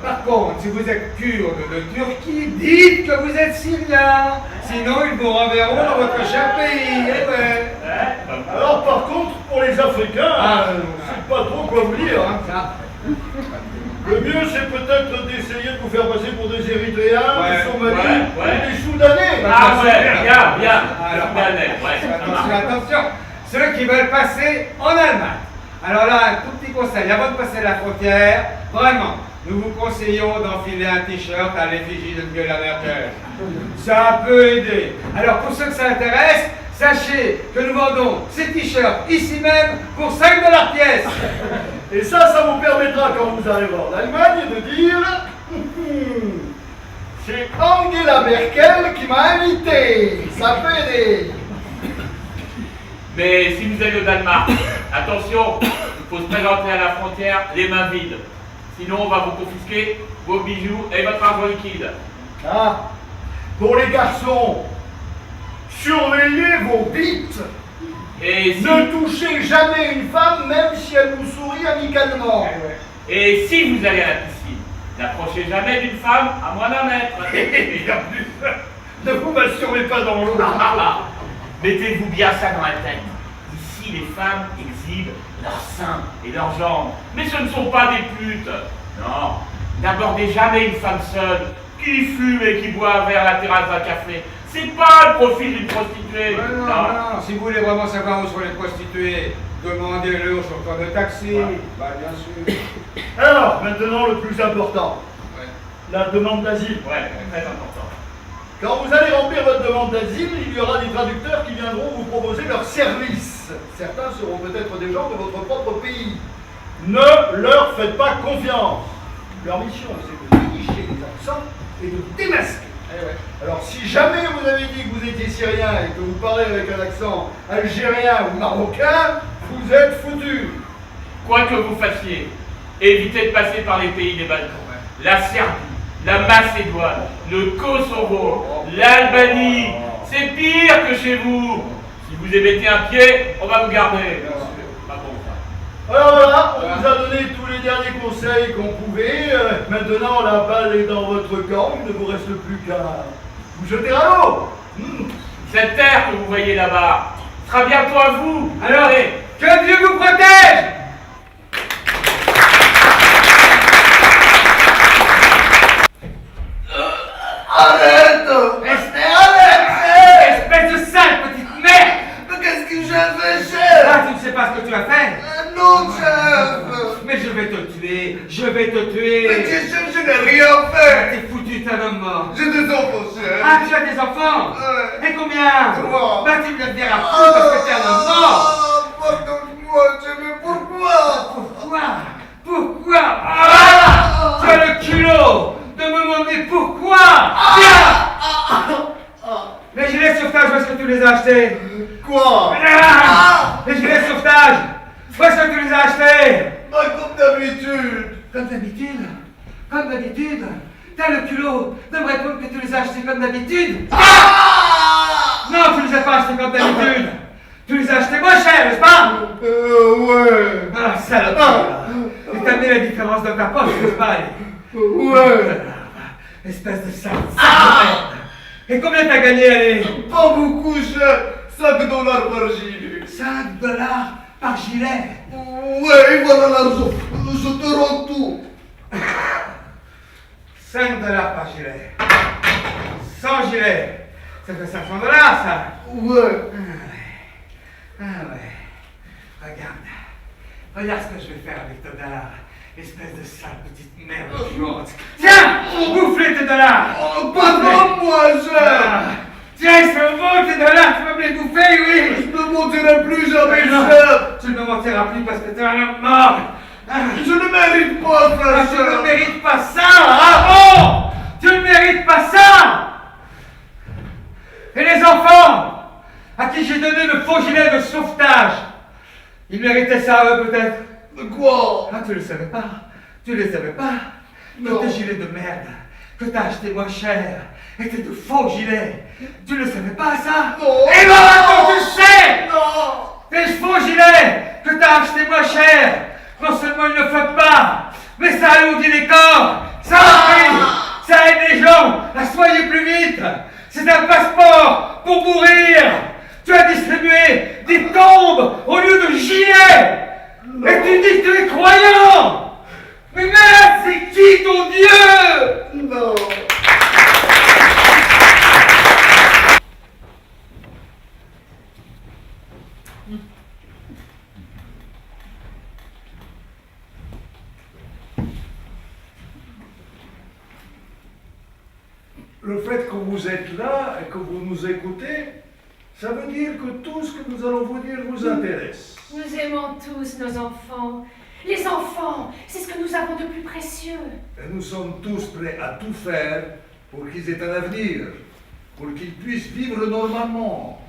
Par contre, si vous êtes kurde de Turquie, dites que vous êtes syrien. Sinon, ils vous renverront dans votre cher pays. Eh ouais. Alors par contre, pour les Africains, c'est pas trop quoi vous dire. Hein. Le mieux, c'est peut-être d'essayer de vous faire passer pour des Érythréens, des Somaliens, ou des Soudanais. Ah ouais, bien. Soudanais, Attention, ceux qui veulent passer en Allemagne. Alors là, un tout petit conseil, avant de passer la frontière, vraiment, nous vous conseillons d'enfiler un t-shirt à l'effigie de Angela Merkel. Ça peut aider. Alors pour ceux que ça intéresse, sachez que nous vendons ces t-shirts ici même pour 5 $ pièce. Et ça vous permettra quand vous arriverez en Allemagne de dire c'est Angela Merkel qui m'a invité. Ça peut aider. Mais si vous allez au Danemark, attention, il faut se présenter à la frontière les mains vides. Sinon, on va vous confisquer vos bijoux et votre argent liquide. Ah, pour les garçons, surveillez vos bites. Et si... Ne touchez jamais une femme, même si elle vous sourit amicalement. Et si vous allez à la piscine, n'approchez jamais d'une femme à moins d'1 mètre. Ne vous masturbez pas dans l'eau. Mettez-vous bien ça dans la tête. Ici, les femmes exhibent leurs seins et leurs jambes. Mais ce ne sont pas des putes. Non. N'abordez jamais une femme seule qui fume et qui boit un verre à la terrasse d'un café. C'est pas le profil d'une prostituée. Non. Si vous voulez vraiment savoir où sont les prostituées, demandez-le au chauffeur de taxi. Bah, bien sûr. Alors, maintenant, le plus important. La demande d'asile. Ouais, très important. Quand vous allez remplir votre demande d'asile, il y aura des traducteurs qui viendront vous proposer leurs services. Certains seront peut-être des gens de votre propre pays. Ne leur faites pas confiance. Leur mission, c'est de dénicher les accents et de démasquer. Alors, si jamais vous avez dit que vous étiez syrien et que vous parlez avec un accent algérien ou marocain, vous êtes foutus. Quoi que vous fassiez, évitez de passer par les pays des Balkans. La Serbie, la Macédoine, le Kosovo, l'Albanie, c'est pire que chez vous. Si vous y mettez un pied, on va vous garder. Pas bon, ça. Alors voilà, on vous a donné tous les derniers conseils qu'on pouvait. Maintenant, la balle est dans votre camp. Il ne vous reste plus qu'à vous jeter à l'eau. Cette terre que vous voyez là-bas sera bientôt à vous. Alors, allez. Que Dieu vous protège! Arrête! Arrête! Espèce de sale petite merde! Mais qu'est-ce que je fais, chef? Ah, tu ne sais pas ce que tu as fait? Non, chef! Mais je vais te tuer! Je vais te tuer! Mais chef, je n'ai rien fait! T'es foutu, t'es un homme mort! J'ai des enfants, chef! Ah, tu as des enfants? Ouais. Et combien? 3. Bah, tu me le diras plus parce que t'es un homme mort! Pardonne-moi, chef, mais pourquoi? Pourquoi? Ah! Tu as le culot de me demander pourquoi! Viens! Les gilets de sauvetage, où est-ce que tu les as achetés? Quoi? Les gilets de sauvetage! Où est-ce que tu les as achetés? Bah, comme d'habitude! Comme d'habitude? Comme d'habitude? T'as le culot de me répondre que tu les as achetés comme d'habitude? Non, tu les as pas achetés comme d'habitude! Tu les as achetés moins cher, n'est-ce pas? Ouais! Ah, salope! Et t'as mis la différence dans ta poche, n'est-ce pas? Ouais! Espèce de sac de merde! Et combien t'as gagné, allez? Pas beaucoup, chef! 5 $ par gilet! 5 $ par gilet? Ouais, voilà l'argent! Je te rends tout! $5 par gilet. 100 gilets. Ça fait $500, ça. Ouais. Ah ouais. Regarde. Regarde ce que je vais faire avec tes dollars. Espèce de sale petite merde chiante. Tiens, bouffe-les tes dollars. Oh, pardon, moi, Tiens, ils sont beaux tes dollars, tu vas me les bouffer, oui. Je ne mentirai plus jamais, Non, chef. tu ne me mentiras plus parce que t'es un homme mort. Je ne mérite pas, Tu frère. ne mérites pas ça, bravo. Tu ne mérites pas ça. Et les enfants, à qui j'ai donné le faux gilet de sauvetage, ils méritaient ça, eux, peut-être. De quoi? Ah, tu le savais pas. Tu le savais pas. Non. Que tes gilets de merde, que t'as acheté moins cher, étaient de faux gilets. Tu le savais pas, ça? Non. Et bon, maintenant, tu le sais. Non. Tes faux gilets que t'as acheté moins cher, non seulement ils ne flottent pas, mais ça alourdit les corps, ça enfile, ça aide les gens à se soigner plus vite. C'est un passeport pour mourir. Tu as distribué des tombes au lieu de gilets. Et tu dis que tu es croyant. Mais merde, c'est qui ton Dieu? Non. Le fait que vous êtes là et que vous nous écoutez, ça veut dire que tout ce que nous allons vous dire vous intéresse. Nous aimons tous nos enfants. Les enfants, c'est ce que nous avons de plus précieux. Et nous sommes tous prêts à tout faire pour qu'ils aient un avenir, pour qu'ils puissent vivre normalement,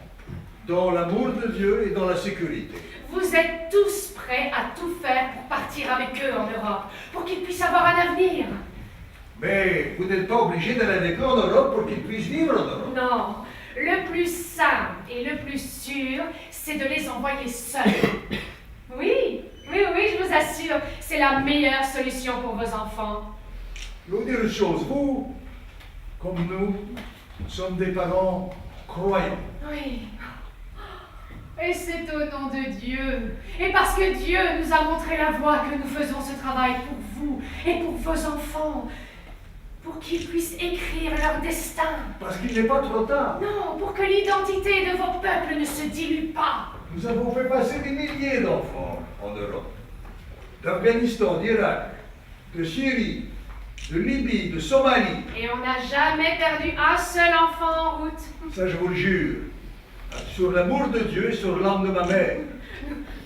dans l'amour de Dieu et dans la sécurité. Vous êtes tous prêts à tout faire pour partir avec eux en Europe, pour qu'ils puissent avoir un avenir. Mais vous n'êtes pas obligé d'aller avec eux en Europe pour qu'ils puissent vivre en Europe. Non, le plus simple et le plus sûr, c'est de les envoyer seuls. Oui, je vous assure, c'est la meilleure solution pour vos enfants. Je vais vous dire une chose, vous, comme nous sommes des parents croyants. Oui. Et c'est au nom de Dieu. Et parce que Dieu nous a montré la voie que nous faisons ce travail pour vous et pour vos enfants. Pour qu'ils puissent écrire leur destin. Parce qu'il n'est pas trop tard. Non, pour que l'identité de vos peuples ne se dilue pas. Nous avons fait passer des milliers d'enfants en Europe. D'Afghanistan, d'Irak, de Syrie, de Libye, de Somalie. Et on n'a jamais perdu un seul enfant en route. Ça, je vous le jure. Sur l'amour de Dieu et sur l'âme de ma mère.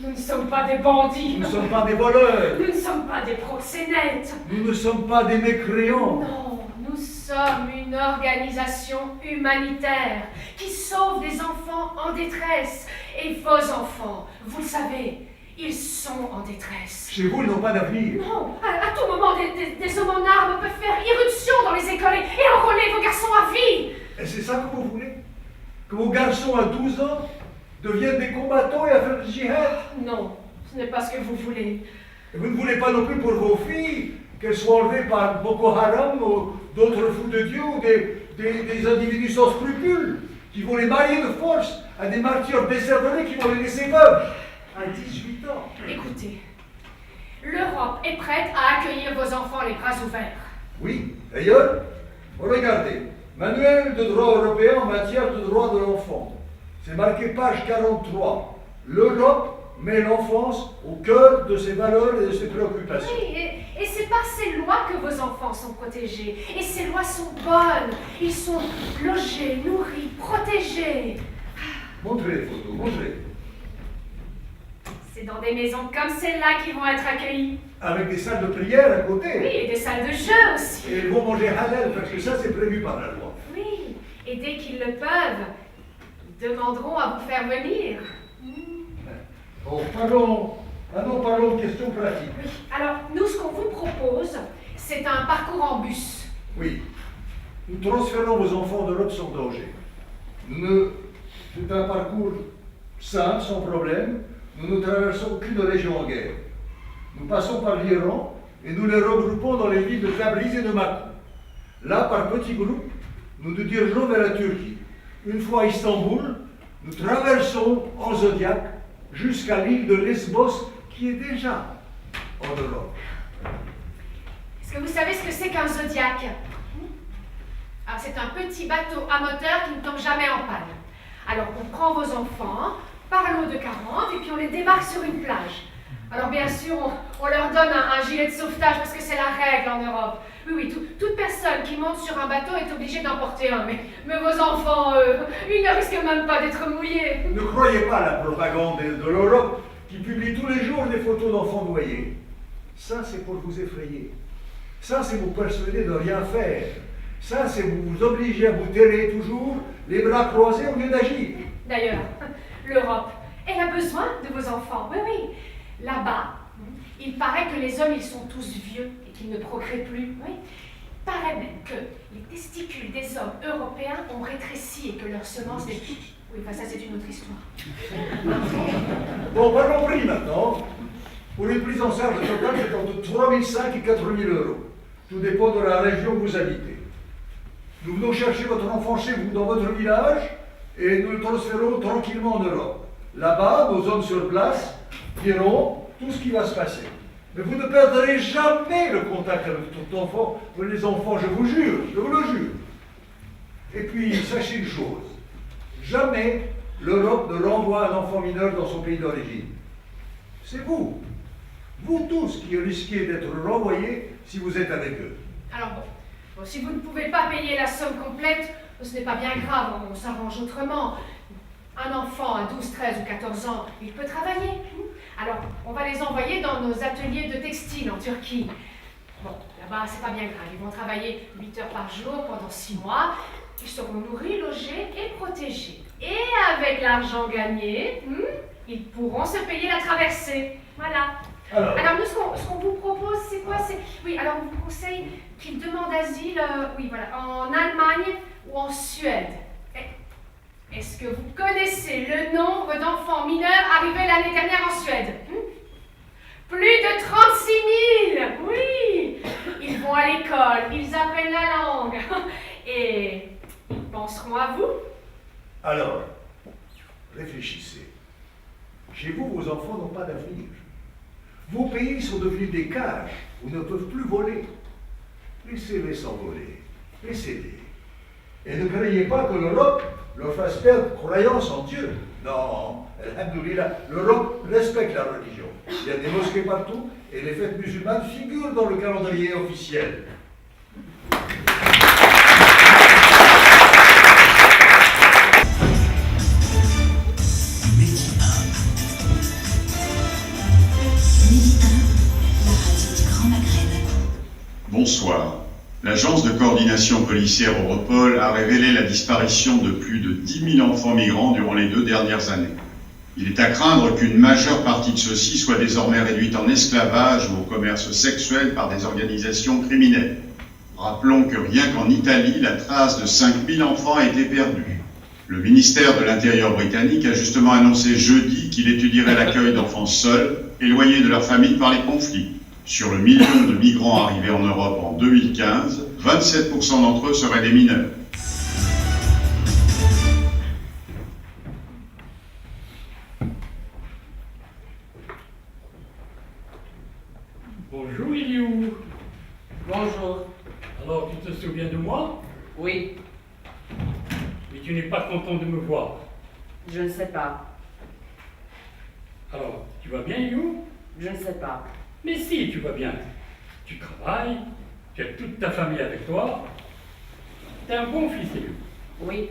Nous ne sommes pas des bandits. Nous ne sommes pas des voleurs. Nous ne sommes pas des proxénètes. Nous ne sommes pas des mécréants. Non, nous sommes une organisation humanitaire qui sauve des enfants en détresse. Et vos enfants, vous le savez, ils sont en détresse. Chez vous, ils n'ont pas d'avenir. Non, à tout moment, des hommes en armes peuvent faire irruption dans les écoles et enrôler vos garçons à vie. Et c'est ça que vous voulez? Que vos garçons à 12 ans deviennent des combattants et à faire du djihad? Non, ce n'est pas ce que vous voulez. Et vous ne voulez pas non plus pour vos filles qu'elles soient enlevées par Boko Haram ou d'autres fous de Dieu ou des individus sans scrupules qui vont les marier de force à des martyrs désordonnés qui vont les laisser veuves à 18 ans. Écoutez, l'Europe est prête à accueillir vos enfants les bras ouverts. Oui, d'ailleurs, regardez, manuel de droit européen en matière de droits de l'enfant. C'est marqué page 43. L'Europe met l'enfance au cœur de ses valeurs et de ses préoccupations. Oui, et c'est par ces lois que vos enfants sont protégés. Et ces lois sont bonnes. Ils sont logés, nourris, protégés. Montrez les photos, montrez. C'est dans des maisons comme celle-là qu'ils vont être accueillis. Avec des salles de prière à côté. Oui, et des salles de jeu aussi. Et ils vont manger halal parce que ça c'est prévu par la loi. Oui, et dès qu'ils le peuvent, ils demanderont à vous faire venir. Bon, parlons de questions pratiques. Oui, alors nous, ce qu'on vous propose, c'est un parcours en bus. Oui. Nous transférons vos enfants d'Europe sans danger. C'est un parcours simple, sans problème. Nous ne traversons aucune région en guerre. Nous passons par l'Iran et nous les regroupons dans les villes de Tabriz et de Bakou. Là, par petits groupes, nous nous dirigeons vers la Turquie. Une fois à Istanbul, nous traversons en Zodiac jusqu'à l'île de Lesbos, qui est déjà en Europe. Est-ce que vous savez ce que c'est qu'un zodiaque? Alors, c'est un petit bateau à moteur qui ne tombe jamais en panne. Alors, on prend vos enfants par l'eau de 40 et puis on les débarque sur une plage. Alors, bien sûr, on leur donne un gilet de sauvetage parce que c'est la règle en Europe. Oui, toute personne qui monte sur un bateau est obligée d'en porter un. Mais vos enfants, ils ne risquent même pas d'être mouillés. Ne croyez pas à la propagande de l'Europe qui publie tous les jours des photos d'enfants noyés. Ça, c'est pour vous effrayer. Ça, c'est vous persuader de rien faire. Ça, c'est vous obliger à vous terrer toujours, les bras croisés au lieu d'agir. D'ailleurs, l'Europe, elle a besoin de vos enfants. Oui. Là-bas, il paraît que les hommes, ils sont tous vieux et qu'ils ne procréent plus. Oui. Il paraît même que les testicules des hommes européens ont rétréci et que leurs semences des... Oui, ça, c'est une autre histoire. Bon, parlons prix maintenant. Pour une prise en charge totale, c'est entre 3 500 et 4 000 euros. Tout dépend de la région où vous habitez. Nous venons chercher votre enfant chez vous dans votre village et nous le transférons tranquillement en Europe. Là-bas, nos hommes sur place diront tout ce qui va se passer. Mais vous ne perdrez jamais le contact avec votre enfant, les enfants, je vous le jure. Et puis, sachez une chose, jamais l'Europe ne renvoie un enfant mineur dans son pays d'origine. C'est vous tous qui risquez d'être renvoyés si vous êtes avec eux. Alors bon, si vous ne pouvez pas payer la somme complète, ce n'est pas bien grave, on s'arrange autrement. Un enfant à 12, 13 ou 14 ans, il peut travailler. Alors, on va les envoyer dans nos ateliers de textile en Turquie. Bon, là-bas, c'est pas bien grave. Ils vont travailler 8 heures par jour pendant 6 mois. Ils seront nourris, logés et protégés. Et avec l'argent gagné, ils pourront se payer la traversée. Voilà. Alors nous, ce qu'on vous propose, c'est quoi? Oui, alors on vous conseille qu'ils demandent asile, en Allemagne ou en Suède. Est-ce que vous connaissez le nombre d'enfants mineurs arrivés l'année dernière en Suède? Plus de 36 000! Oui! Ils vont à l'école, ils apprennent la langue. Et ils penseront à vous. Alors, réfléchissez. Chez vous, vos enfants n'ont pas d'avenir. Vos pays sont devenus des cages où ils ne peuvent plus voler. Laissez-les s'envoler. Laissez-les. Et ne croyez pas que l'Europe leur fasse perdre croyance en Dieu. Non, alhamdoulilah, l'Europe respecte la religion. Il y a des mosquées partout et les fêtes musulmanes figurent dans le calendrier officiel. Bonsoir. L'agence de coordination policière Europol a révélé la disparition de plus de 10 000 enfants migrants durant les 2 dernières années. Il est à craindre qu'une majeure partie de ceux-ci soit désormais réduite en esclavage ou au commerce sexuel par des organisations criminelles. Rappelons que rien qu'en Italie, la trace de 5 000 enfants a été perdue. Le ministère de l'Intérieur britannique a justement annoncé jeudi qu'il étudierait l'accueil d'enfants seuls, éloignés de leur famille par les conflits. Sur le million de migrants arrivés en Europe en 2015, 27% d'entre eux seraient des mineurs. Bonjour Iliou. Bonjour. Alors, tu te souviens de moi? Oui, Mais tu n'es pas content de me voir. je ne sais pas. Alors, tu vas bien Iliou? Je ne sais pas. Mais si, tu vas bien. Tu travailles, tu as toute ta famille avec toi. Tu es un bon fils Iliou. Oui,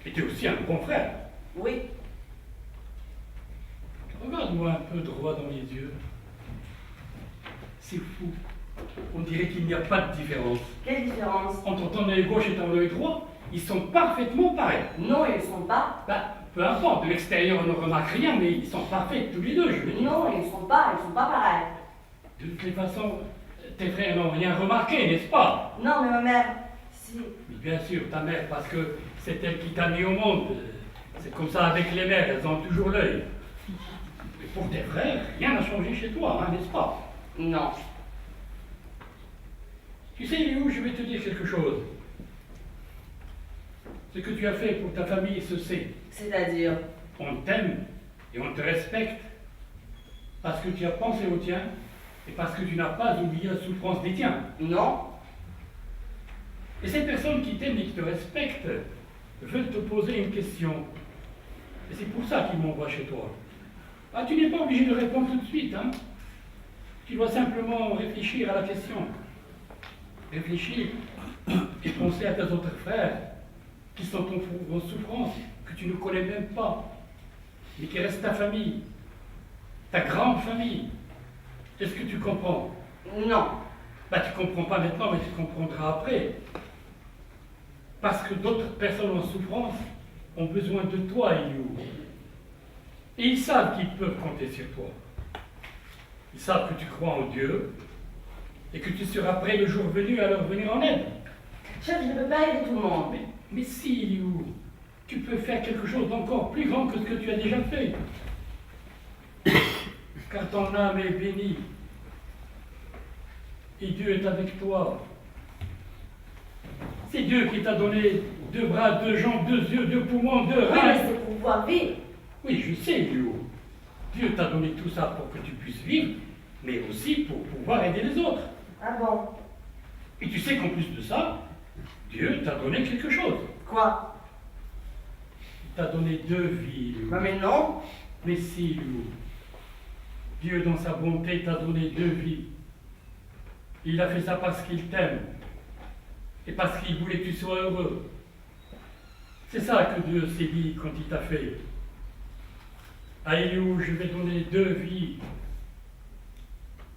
Et tu es aussi un bon frère. oui. Regarde-moi un peu droit dans les yeux. C'est fou. On dirait qu'il n'y a pas de différence. Quelle différence? Entre ton œil gauche et ton œil droit, ils sont parfaitement pareils. Non, ils ne sont pas. Peu importe, de l'extérieur on ne remarque rien, mais ils sont parfaits tous les deux, je veux dire. Non, ils ne sont pas pareils. De toutes les façons, tes frères n'ont rien remarqué, n'est-ce pas? Non, mais ma mère, si. Mais bien sûr, ta mère, parce que c'est elle qui t'a mis au monde. C'est comme ça avec les mères, elles ont toujours l'œil. Mais pour tes frères, rien n'a changé chez toi, hein, n'est-ce pas? Non. Tu sais, Léo, je vais te dire quelque chose. Ce que tu as fait pour ta famille se sait. C'est-à-dire? On t'aime et on te respecte parce que tu as pensé aux tiens et parce que tu n'as pas oublié la souffrance des tiens. Non. Et ces personnes qui t'aiment et qui te respectent veulent te poser une question. Et c'est pour ça qu'ils m'envoient chez toi. Ah, tu n'es pas obligé de répondre tout de suite, hein. Tu dois simplement réfléchir à la question. Réfléchir et penser à tes autres frères qui sont en souffrance, que tu ne connais même pas, mais qui restent ta famille, ta grande famille. Est-ce que tu comprends? Non. Bah, tu comprends pas maintenant, mais tu comprendras après. Parce que d'autres personnes en souffrance ont besoin de toi, Eliou. Et ils savent qu'ils peuvent compter sur toi. Ils savent que tu crois en Dieu et que tu seras prêt le jour venu à leur venir en aide. Chef, je ne peux pas aider tout le monde. Mais si, Eliou, tu peux faire quelque chose d'encore plus grand que ce que tu as déjà fait. Car ton âme est bénie. Et Dieu est avec toi. C'est Dieu qui t'a donné 2 bras, 2 jambes, 2 yeux, 2 poumons, 2 reins. Oui, mais c'est pour pouvoir vivre. Oui, je sais, Léo. Dieu t'a donné tout ça pour que tu puisses vivre, mais aussi pour pouvoir aider les autres. Ah bon? Et tu sais qu'en plus de ça, Dieu t'a donné quelque chose. Quoi? Il t'a donné 2 vies, Léo. Bah, mais non. Mais si, Léo. Dieu, dans sa bonté, t'a donné 2 vies. Il a fait ça parce qu'il t'aime. Et parce qu'il voulait que tu sois heureux. C'est ça que Dieu s'est dit quand il t'a fait. À Eliou, je vais donner 2 vies.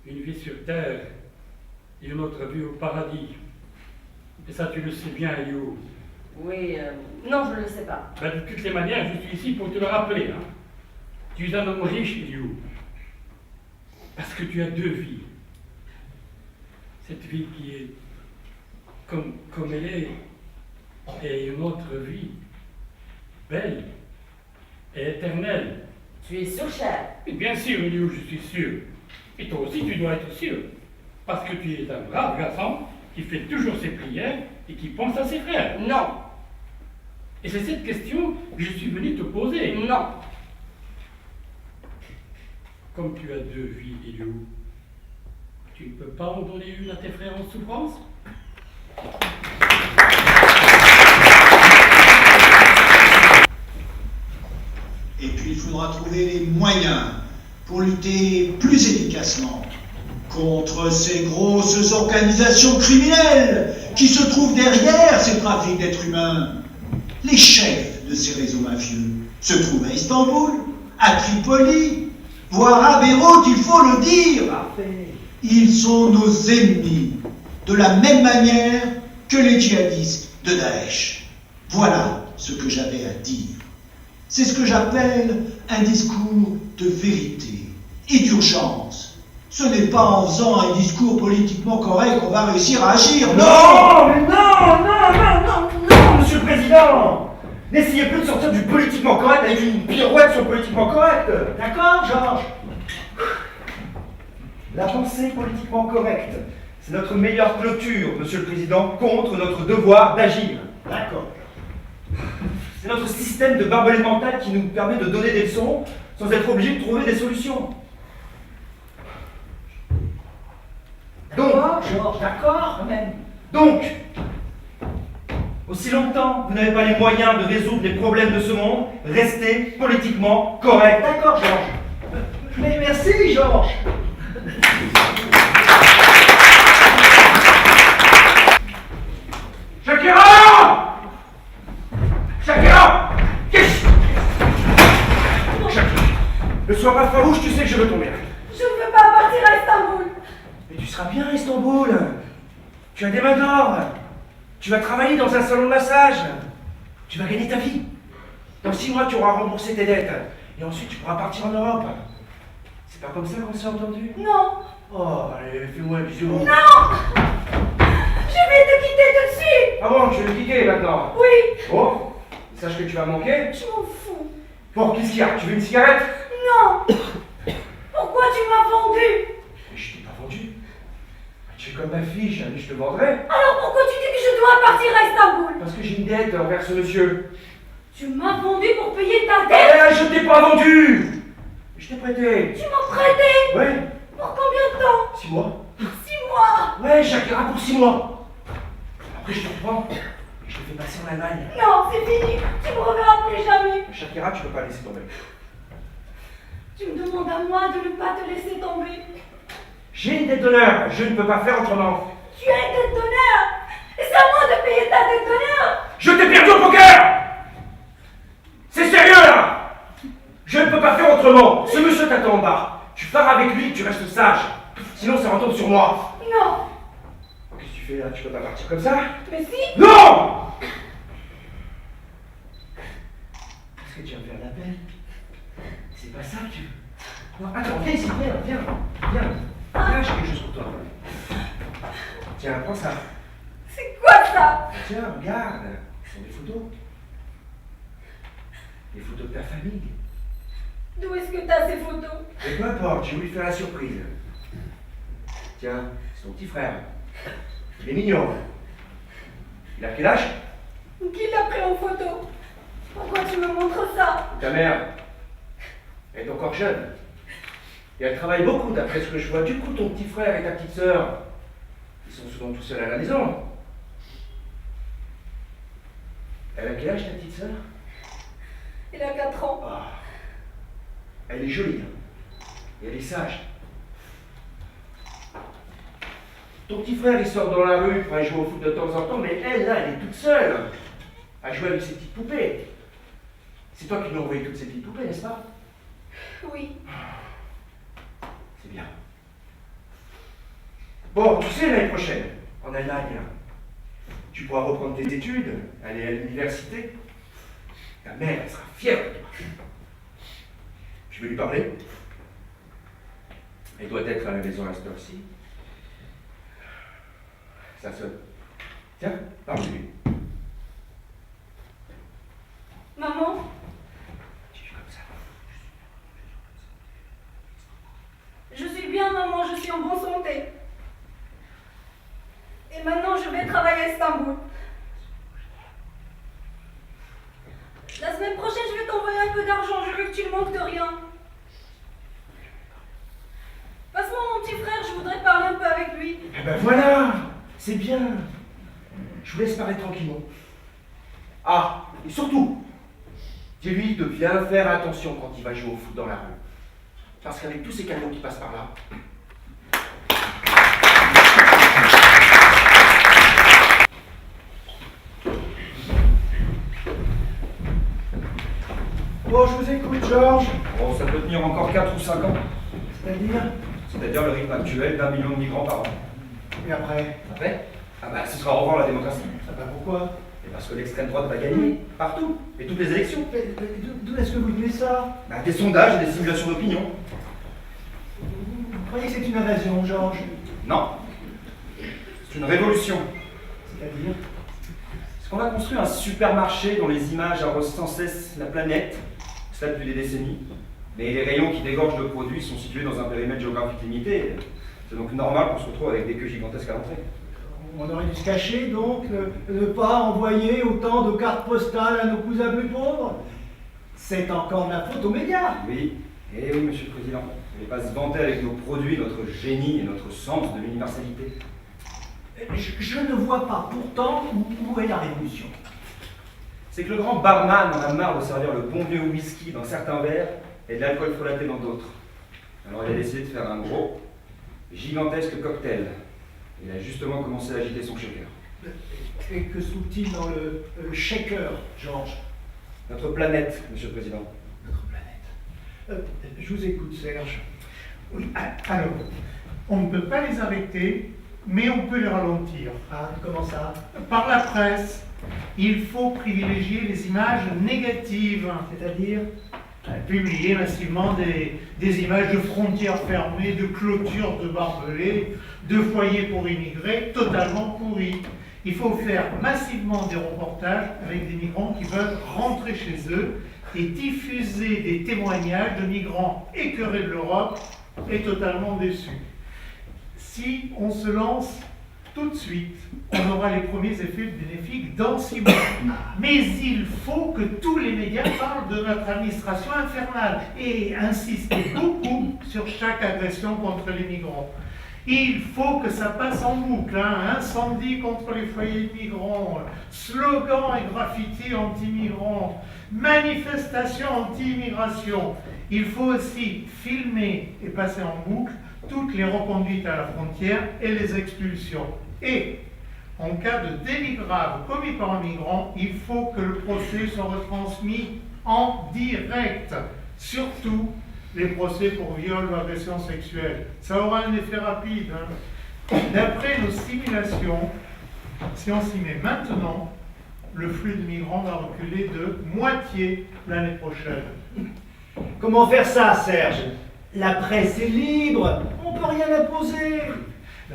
Une vie sur terre et une autre vie au paradis. Et ça, tu le sais bien, Eliou. Oui, non, je ne le sais pas. Ben, de toutes les manières, je suis ici pour te le rappeler. Hein. Tu es un homme riche, Eliou. Parce que tu as 2 vies. Cette vie qui est comme elle est, et une autre vie, belle et éternelle. Tu es sûr, chef? Et bien sûr, Eliou, je suis sûr. Et toi aussi, tu dois être sûr. Parce que tu es un brave garçon qui fait toujours ses prières et qui pense à ses frères. Non. Et c'est cette question que je suis venu te poser. Non. Comme tu as 2 vies, Eliou, tu ne peux pas en donner une à tes frères en souffrance? Et puis il faudra trouver les moyens pour lutter plus efficacement contre ces grosses organisations criminelles qui se trouvent derrière ces trafics d'êtres humains. Les chefs de ces réseaux mafieux se trouvent à Istanbul, à Tripoli, voire à Beyrouth, il faut le dire. Ils sont nos ennemis, de la même manière que les djihadistes de Daesh. Voilà ce que j'avais à dire. C'est ce que j'appelle un discours de vérité et d'urgence. Ce n'est pas en faisant un discours politiquement correct qu'on va réussir à agir, non! Mais non, Monsieur le Président! N'essayez plus de sortir du politiquement correct avec une pirouette sur le politiquement correct. D'accord, Georges? La pensée politiquement correcte, c'est notre meilleure clôture, Monsieur le Président, contre notre devoir d'agir. D'accord. C'est notre système de barbelé mental qui nous permet de donner des leçons sans être obligé de trouver des solutions. Donc, Georges, d'accord, quand même. Donc, aussi longtemps que vous n'avez pas les moyens de résoudre les problèmes de ce monde, restez politiquement correct. D'accord, Georges. Mais merci, Georges. Shakira! Shakira! Qu'est-ce? Shakira, ne sois pas farouche, tu sais que je veux ton bien. Je ne veux pas partir à Istanbul. Mais tu seras bien à Istanbul. Tu as des mains d'or. Tu vas travailler dans un salon de massage. Tu vas gagner ta vie. Dans 6 mois, tu auras remboursé tes dettes. Et ensuite, tu pourras partir en Europe. C'est pas comme ça qu'on s'est entendu? Non. Oh, allez, fais-moi un bisou. Non. Je vais te quitter tout de suite. Ah bon, tu veux me quitter maintenant? Oui. Bon, sache que tu vas manquer. Je m'en fous. Bon, qu'est-ce qu'il y a? Tu veux une cigarette? Non. Pourquoi tu m'as vendu? Mais je t'ai pas vendu. Tu es comme ma fille, je te vendrai. Alors pourquoi tu dis que je dois partir à Istanbul? Parce que j'ai une dette envers ce monsieur. Tu m'as vendu pour payer ta dette? Eh, je t'ai pas vendu. Je t'ai prêté. Tu m'as prêté? Ouais. Pour combien de temps? 6 mois. 6 mois. Ouais, Shakira, pour 6 mois. Après, Après, je te reprends et je te fais passer en Allemagne. Non, c'est fini. Tu me reverras plus jamais. Shakira, tu peux pas laisser tomber. Tu me demandes à moi de ne pas te laisser tomber. J'ai une dette d'honneur, je ne peux pas faire autrement. Tu as une dette d'honneur. Et c'est à moi de payer ta dette d'honneur. Je t'ai perdu au poker. C'est sérieux là. Je ne peux pas faire autrement. Ce monsieur t'attend en bas. Tu pars avec lui, tu restes sage. Sinon ça retombe sur moi. Non. Qu'est-ce que tu fais là? Tu peux pas partir comme ça? Mais si. Non. Est-ce que tu vas me faire l'appel? C'est pas ça que tu veux. Non, attends, viens ici, viens. Viens, j'ai quelque chose pour toi. Tiens, prends ça. C'est quoi ça? Tiens, regarde. Ce sont des photos. Des photos de ta famille. D'où est-ce que t'as ces photos? Mais peu importe, j'ai voulu faire la surprise. Tiens, c'est ton petit frère. Il est mignon. Il a quel âge? Qui l'a pris en photo? Pourquoi tu me montres ça? Ta mère. Elle est encore jeune. Et elle travaille beaucoup, d'après ce que je vois. Du coup, ton petit frère et ta petite sœur, ils sont souvent tout seuls à la maison. Elle a quel âge, ta petite sœur? Il a 4 ans. Ah. Elle est jolie. Hein. Et elle est sage. Ton petit frère, il sort dans la rue pour aller jouer au foot de temps en temps, mais elle, là, elle est toute seule à jouer avec ses petites poupées. C'est toi qui lui as envoyé toutes ces petites poupées, n'est-ce pas? Oui. C'est bien. Bon, tu sais, l'année prochaine, en Allemagne, tu pourras reprendre tes études, aller à l'université. Ta mère, elle sera fière de toi. Je vais lui parler. Elle doit être à la maison à cette heure-ci. Ça sonne. Tiens, parle-lui. Maman? Tu es comme ça. Je suis bien, maman, je suis en bonne santé. Et maintenant, je vais travailler à Istanbul. La semaine prochaine, je vais t'envoyer un peu d'argent. Je veux que tu ne manques de rien. Passe-moi mon petit frère, je voudrais parler un peu avec lui. Eh ben voilà, c'est bien. Je vous laisse parler tranquillement. Ah, et surtout, dis-lui de bien faire attention quand il va jouer au foot dans la rue. Parce qu'avec tous ces camions qui passent par là, Bon, je vous écoute, Georges. bon, ça peut tenir encore 4 ou 5 ans. C'est-à-dire? C'est-à-dire le rythme actuel d'1 million de migrants par an. Et après? Après? Ah bah, ce sera au revoir la démocratie. Ah bah pourquoi? Et parce que l'extrême droite va gagner, partout, et toutes les élections. D'où est-ce que vous tenez ça? Bah, des sondages et des simulations d'opinion. Vous croyez que c'est une invasion, Georges? Non. C'est une révolution. C'est-à-dire? Parce qu'on a construit un supermarché dont les images arrosent sans cesse la planète, cela depuis des décennies. Mais les rayons qui dégorgent de produits sont situés dans un périmètre géographique limité. C'est donc normal qu'on se retrouve avec des queues gigantesques à l'entrée. On aurait dû se cacher, donc, ne pas envoyer autant de cartes postales à nos cousins plus pauvres. C'est encore de la faute aux médias. Oui, et oui, Monsieur le Président. Ne pas se vanter avec nos produits, notre génie et notre sens de l'universalité. Je ne vois pas pourtant où est la révolution. C'est que le grand barman en a marre de servir le bon vieux whisky dans certains verres et de l'alcool frelaté dans d'autres. Alors il a décidé de faire un gros, gigantesque cocktail. Il a justement commencé à agiter son shaker. Et que se trouve-t-il dans le shaker, Georges? Notre planète, Monsieur le Président. Notre planète. Je vous écoute, Serge. Oui, alors, on ne peut pas les arrêter, mais on peut les ralentir. Ah, comment ça? Par la presse. Il faut privilégier les images négatives. C'est-à-dire? Publier massivement des images de frontières fermées, de clôtures de barbelés, de foyers pour immigrés totalement pourris. Il faut faire massivement des reportages avec des migrants qui veulent rentrer chez eux et diffuser des témoignages de migrants écœurés de l'Europe et totalement déçus. Si on se lance tout de suite, on aura les premiers effets bénéfiques dans 6 mois. Mais il faut que tous les médias parlent de notre administration infernale et insistent beaucoup sur chaque agression contre les migrants. Il faut que ça passe en boucle, hein. Incendie contre les foyers de migrants, slogans et graffitis anti-migrants, manifestations anti-immigration. Il faut aussi filmer et passer en boucle toutes les reconduites à la frontière et les expulsions. Et en cas de délit grave commis par un migrant, il faut que le procès soit retransmis en direct. Surtout les procès pour viol ou agression sexuelle. Ça aura un effet rapide. Hein. D'après nos simulations, si on s'y met maintenant, le flux de migrants va reculer de moitié l'année prochaine. Comment faire ça, Serge? La presse est libre, on ne peut rien imposer.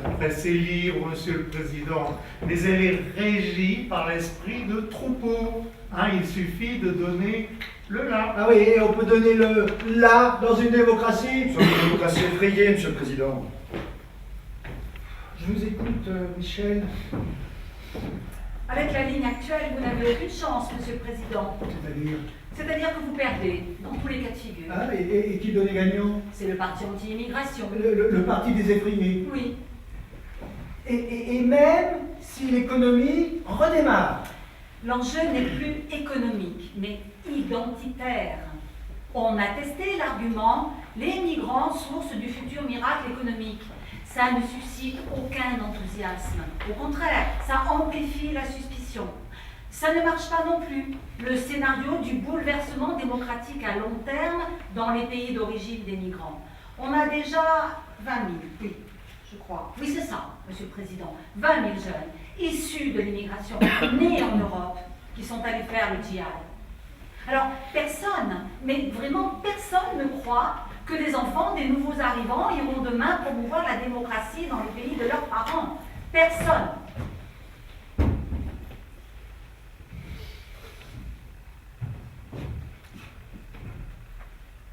La presse est libre, Monsieur le Président, mais elle est régie par l'esprit de troupeau. Hein, il suffit de donner le là. Ah oui, on peut donner le là dans une démocratie. Nous sommes une démocratie effrayée, Monsieur le Président. Je vous écoute, Michel. Avec la ligne actuelle, vous n'avez aucune chance, Monsieur le Président. C'est-à-dire? C'est-à-dire que vous perdez, dans tous les cas de figure. Ah, et qui donnait gagnant? C'est le parti anti-immigration. Le parti des effrayés. Oui. Et même si l'économie redémarre. L'enjeu n'est plus économique, mais identitaire. On a testé l'argument, les migrants, source du futur miracle économique. Ça ne suscite aucun enthousiasme. Au contraire, ça amplifie la suspicion. Ça ne marche pas non plus. Le scénario du bouleversement démocratique à long terme dans les pays d'origine des migrants. On a déjà 20 000, oui, je crois. Oui, c'est ça, Monsieur le Président. 20 000 jeunes issus de l'immigration, nés en Europe, qui sont allés faire le djihad. Alors, personne, mais vraiment personne ne croit que les enfants des nouveaux arrivants iront demain promouvoir la démocratie dans les pays de leurs parents. Personne.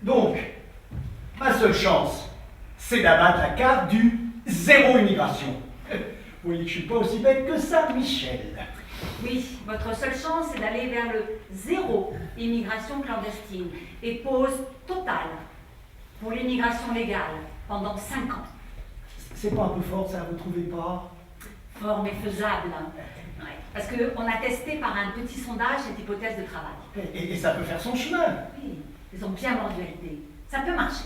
Donc, ma seule chance, c'est d'abattre la carte du zéro immigration. Vous voyez que je ne suis pas aussi bête que ça, Michel. Oui, votre seule chance, c'est d'aller vers le zéro immigration clandestine et pause totale pour l'immigration légale pendant 5 ans. C'est pas un peu fort, ça, vous trouvez pas? Fort mais faisable. Hein. Ouais. Parce qu'on a testé par un petit sondage cette hypothèse de travail. Et ça peut faire son chemin. Oui, ils ont bien mordu l'idée. Ça peut marcher.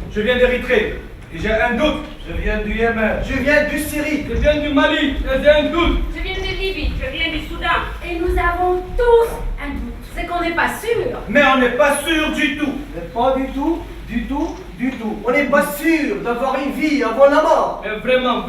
Je viens d'Érythrée et j'ai un doute. Je viens du Yémen. Je viens du Syrie. Je viens du Mali et j'ai un doute. Je viens de Libye. Je viens du Soudan. Et nous avons tous un doute. C'est qu'on n'est pas sûr. Mais on n'est pas sûr du tout. Mais pas du tout, du tout, du tout. On n'est pas sûr d'avoir une vie avant la mort. Et vraiment,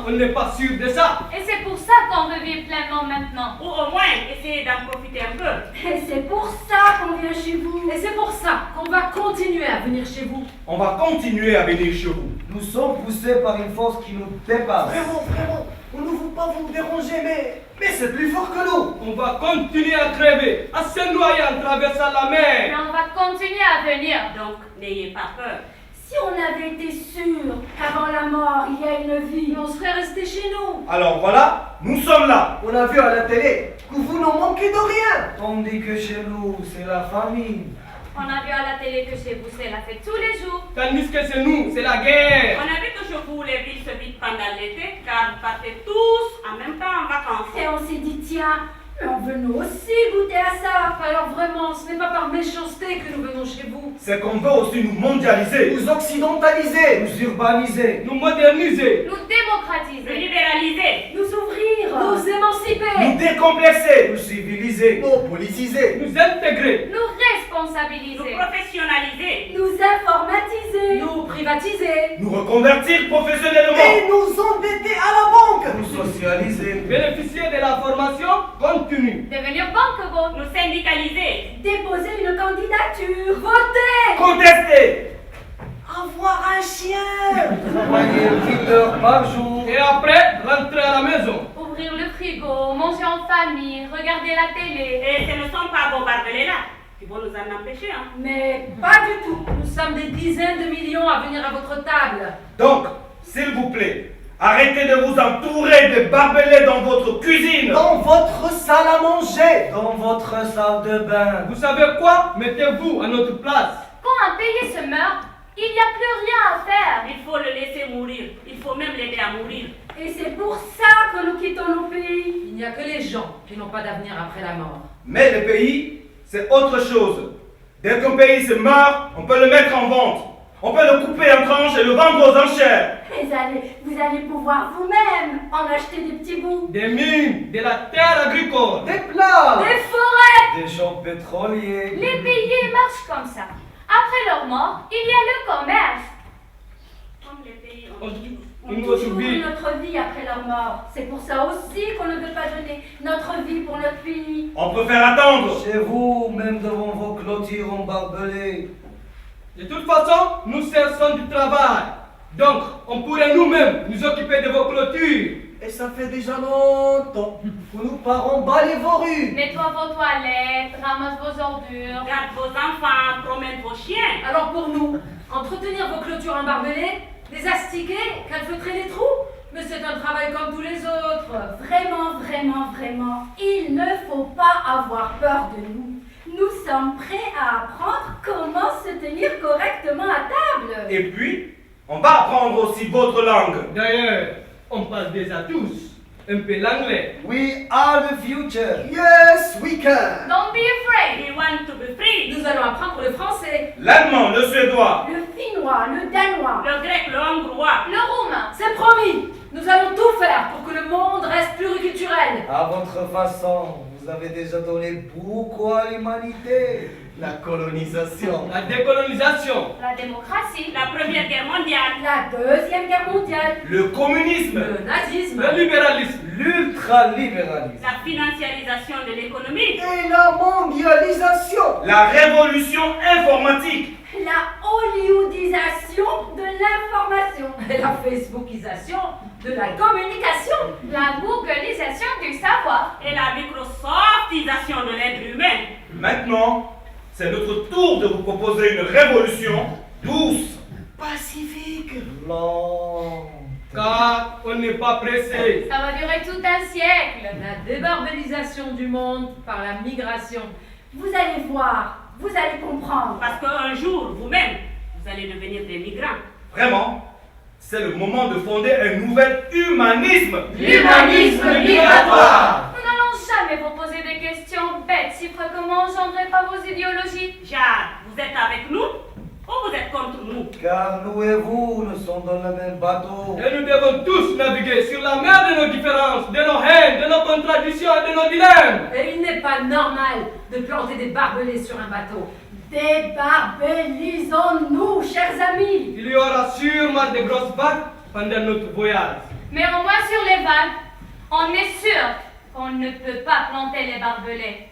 on n'est pas sûr de ça. Et c'est pour ça qu'on veut vivre pleinement maintenant. Ou au moins essayer d'en profiter un peu. Et c'est pour ça qu'on vient chez vous. Et c'est pour ça qu'on va continuer à venir chez vous. On va continuer à venir chez vous. Nous sommes poussés par une force qui nous dépasse. Vraiment, on ne veut pas vous déranger, mais c'est plus fort que nous. On va continuer à crever, à se noyer en traversant la mer. Mais on va continuer à venir. Donc, n'ayez pas peur. Si on avait été sûr qu'avant la mort, il y a une vie, on serait resté chez nous. Alors voilà, nous sommes là. On a vu à la télé que vous n'en manquez de rien. Tandis que chez nous, c'est la famine. On a vu à la télé que chez vous, c'est la fête tous les jours. Tandis que chez nous, c'est la guerre. On a vu que chez vous, les villes se vident pendant l'été, car vous partez tous en même temps en vacances. Et on s'est dit, tiens, on veut nous aussi goûter à ça. Alors vraiment, ce n'est pas par méchanceté que nous venons chez vous. C'est qu'on veut aussi nous mondialiser, nous occidentaliser, nous urbaniser, nous moderniser, nous démocratiser, nous libéraliser, nous ouvrir, nous émanciper, nous décomplexer, nous civiliser, nous politiser, nous intégrer, nous responsabiliser, nous professionnaliser, nous informatiser, nous privatiser, nous reconvertir professionnellement et nous endetter à la banque, nous socialiser, bénéficier de la formation continue, devenir banque-bote, nous syndicaliser, déposer une candidature, voter, contester, avoir un chien, travailler 8 heures par jour et après rentrer à la maison, ouvrir le frigo, manger en famille, regarder la télé. Et ce ne sont pas vos barbelés-là qui vont nous en empêcher, hein. Mais pas du tout. Nous sommes des dizaines de millions à venir à votre table. Donc, s'il vous plaît, Arrêtez de vous entourer de barbelés dans votre cuisine. Dans votre salle à manger. Dans votre salle de bain. Vous savez quoi? Mettez-vous à notre place. Quand un pays se meurt, il n'y a plus rien à faire. Il faut le laisser mourir. Il faut même l'aider à mourir. Et c'est pour ça que nous quittons nos pays. Il n'y a que les gens qui n'ont pas d'avenir après la mort. Mais le pays, c'est autre chose. Dès qu'un pays se meurt, on peut le mettre en vente. On peut le couper en tranches et le vendre aux enchères. Vous allez pouvoir vous-même en acheter des petits bouts. Des mines, de la terre agricole, Des plats. Des forêts. Des champs pétroliers. Les pays marchent comme ça. Après leur mort, il y a le commerce. Comme les pays On toujours eu notre vie après leur mort. C'est pour ça aussi qu'on ne veut pas donner notre vie pour notre pays. On peut faire attendre. Chez vous, même devant vos clôtures en barbelés. De toute façon, nous cherchons du travail. Donc, on pourrait nous-mêmes nous occuper de vos clôtures. Et ça fait déjà longtemps que nos parents balayent vos rues. Nettoie vos toilettes, ramasse vos ordures, garde vos enfants, promène vos chiens. Alors pour nous, entretenir vos clôtures en barbelés, les astiquer, calfeutrer les trous, mais c'est un travail comme tous les autres. Vraiment, vraiment, vraiment, il ne faut pas avoir peur de nous. Nous sommes prêts à apprendre comment se tenir correctement à table. Et puis, on va apprendre aussi votre langue. D'ailleurs, on parle déjà tous un peu l'anglais. We are the future. Yes, we can. Don't be afraid. We want to be free. Nous allons apprendre le français, L'allemand, le suédois, Le finnois, le danois, Le grec, le hongrois, le roumain. c'est promis. Nous allons tout faire pour que le monde reste pluriculturel. À votre façon, vous avez déjà donné beaucoup à l'humanité. La colonisation. la décolonisation, La démocratie, la Première Guerre mondiale, la Deuxième Guerre mondiale, le communisme, Le nazisme, le libéralisme, L'ultralibéralisme. la financiarisation de l'économie, Et la mondialisation. la révolution informatique, la hollywoodisation de l'information, et la facebookisation de la communication. la googlisation du savoir et la microsoftisation de l'être humain. Maintenant, c'est notre tour de vous proposer une révolution douce. Pacifique. Lente. Car on n'est pas pressé. Ça va durer tout un siècle. La débarbelisation du monde par la migration. vous allez voir, vous allez comprendre. Parce qu'un jour, vous-même, vous allez devenir des migrants. Vraiment, c'est le moment de fonder un nouvel humanisme. L'humanisme migratoire. Nous n'allons jamais vous poser des questions bêtes si près que m'engendrez pas vos idéologies. Jade, vous êtes avec nous ou vous êtes contre nous? Car nous et vous ne sommes dans le même bateau. Et nous devons tous naviguer sur la mer de nos différences, de nos haines, de nos contradictions et de nos dilemmes. Et il n'est pas normal de planter des barbelés sur un bateau. Débarbellisons-nous, chers amis. Il y aura sûrement de grosses vagues pendant notre voyage. Mais au moins sur les vagues, on est sûr qu'on ne peut pas planter les barbelés.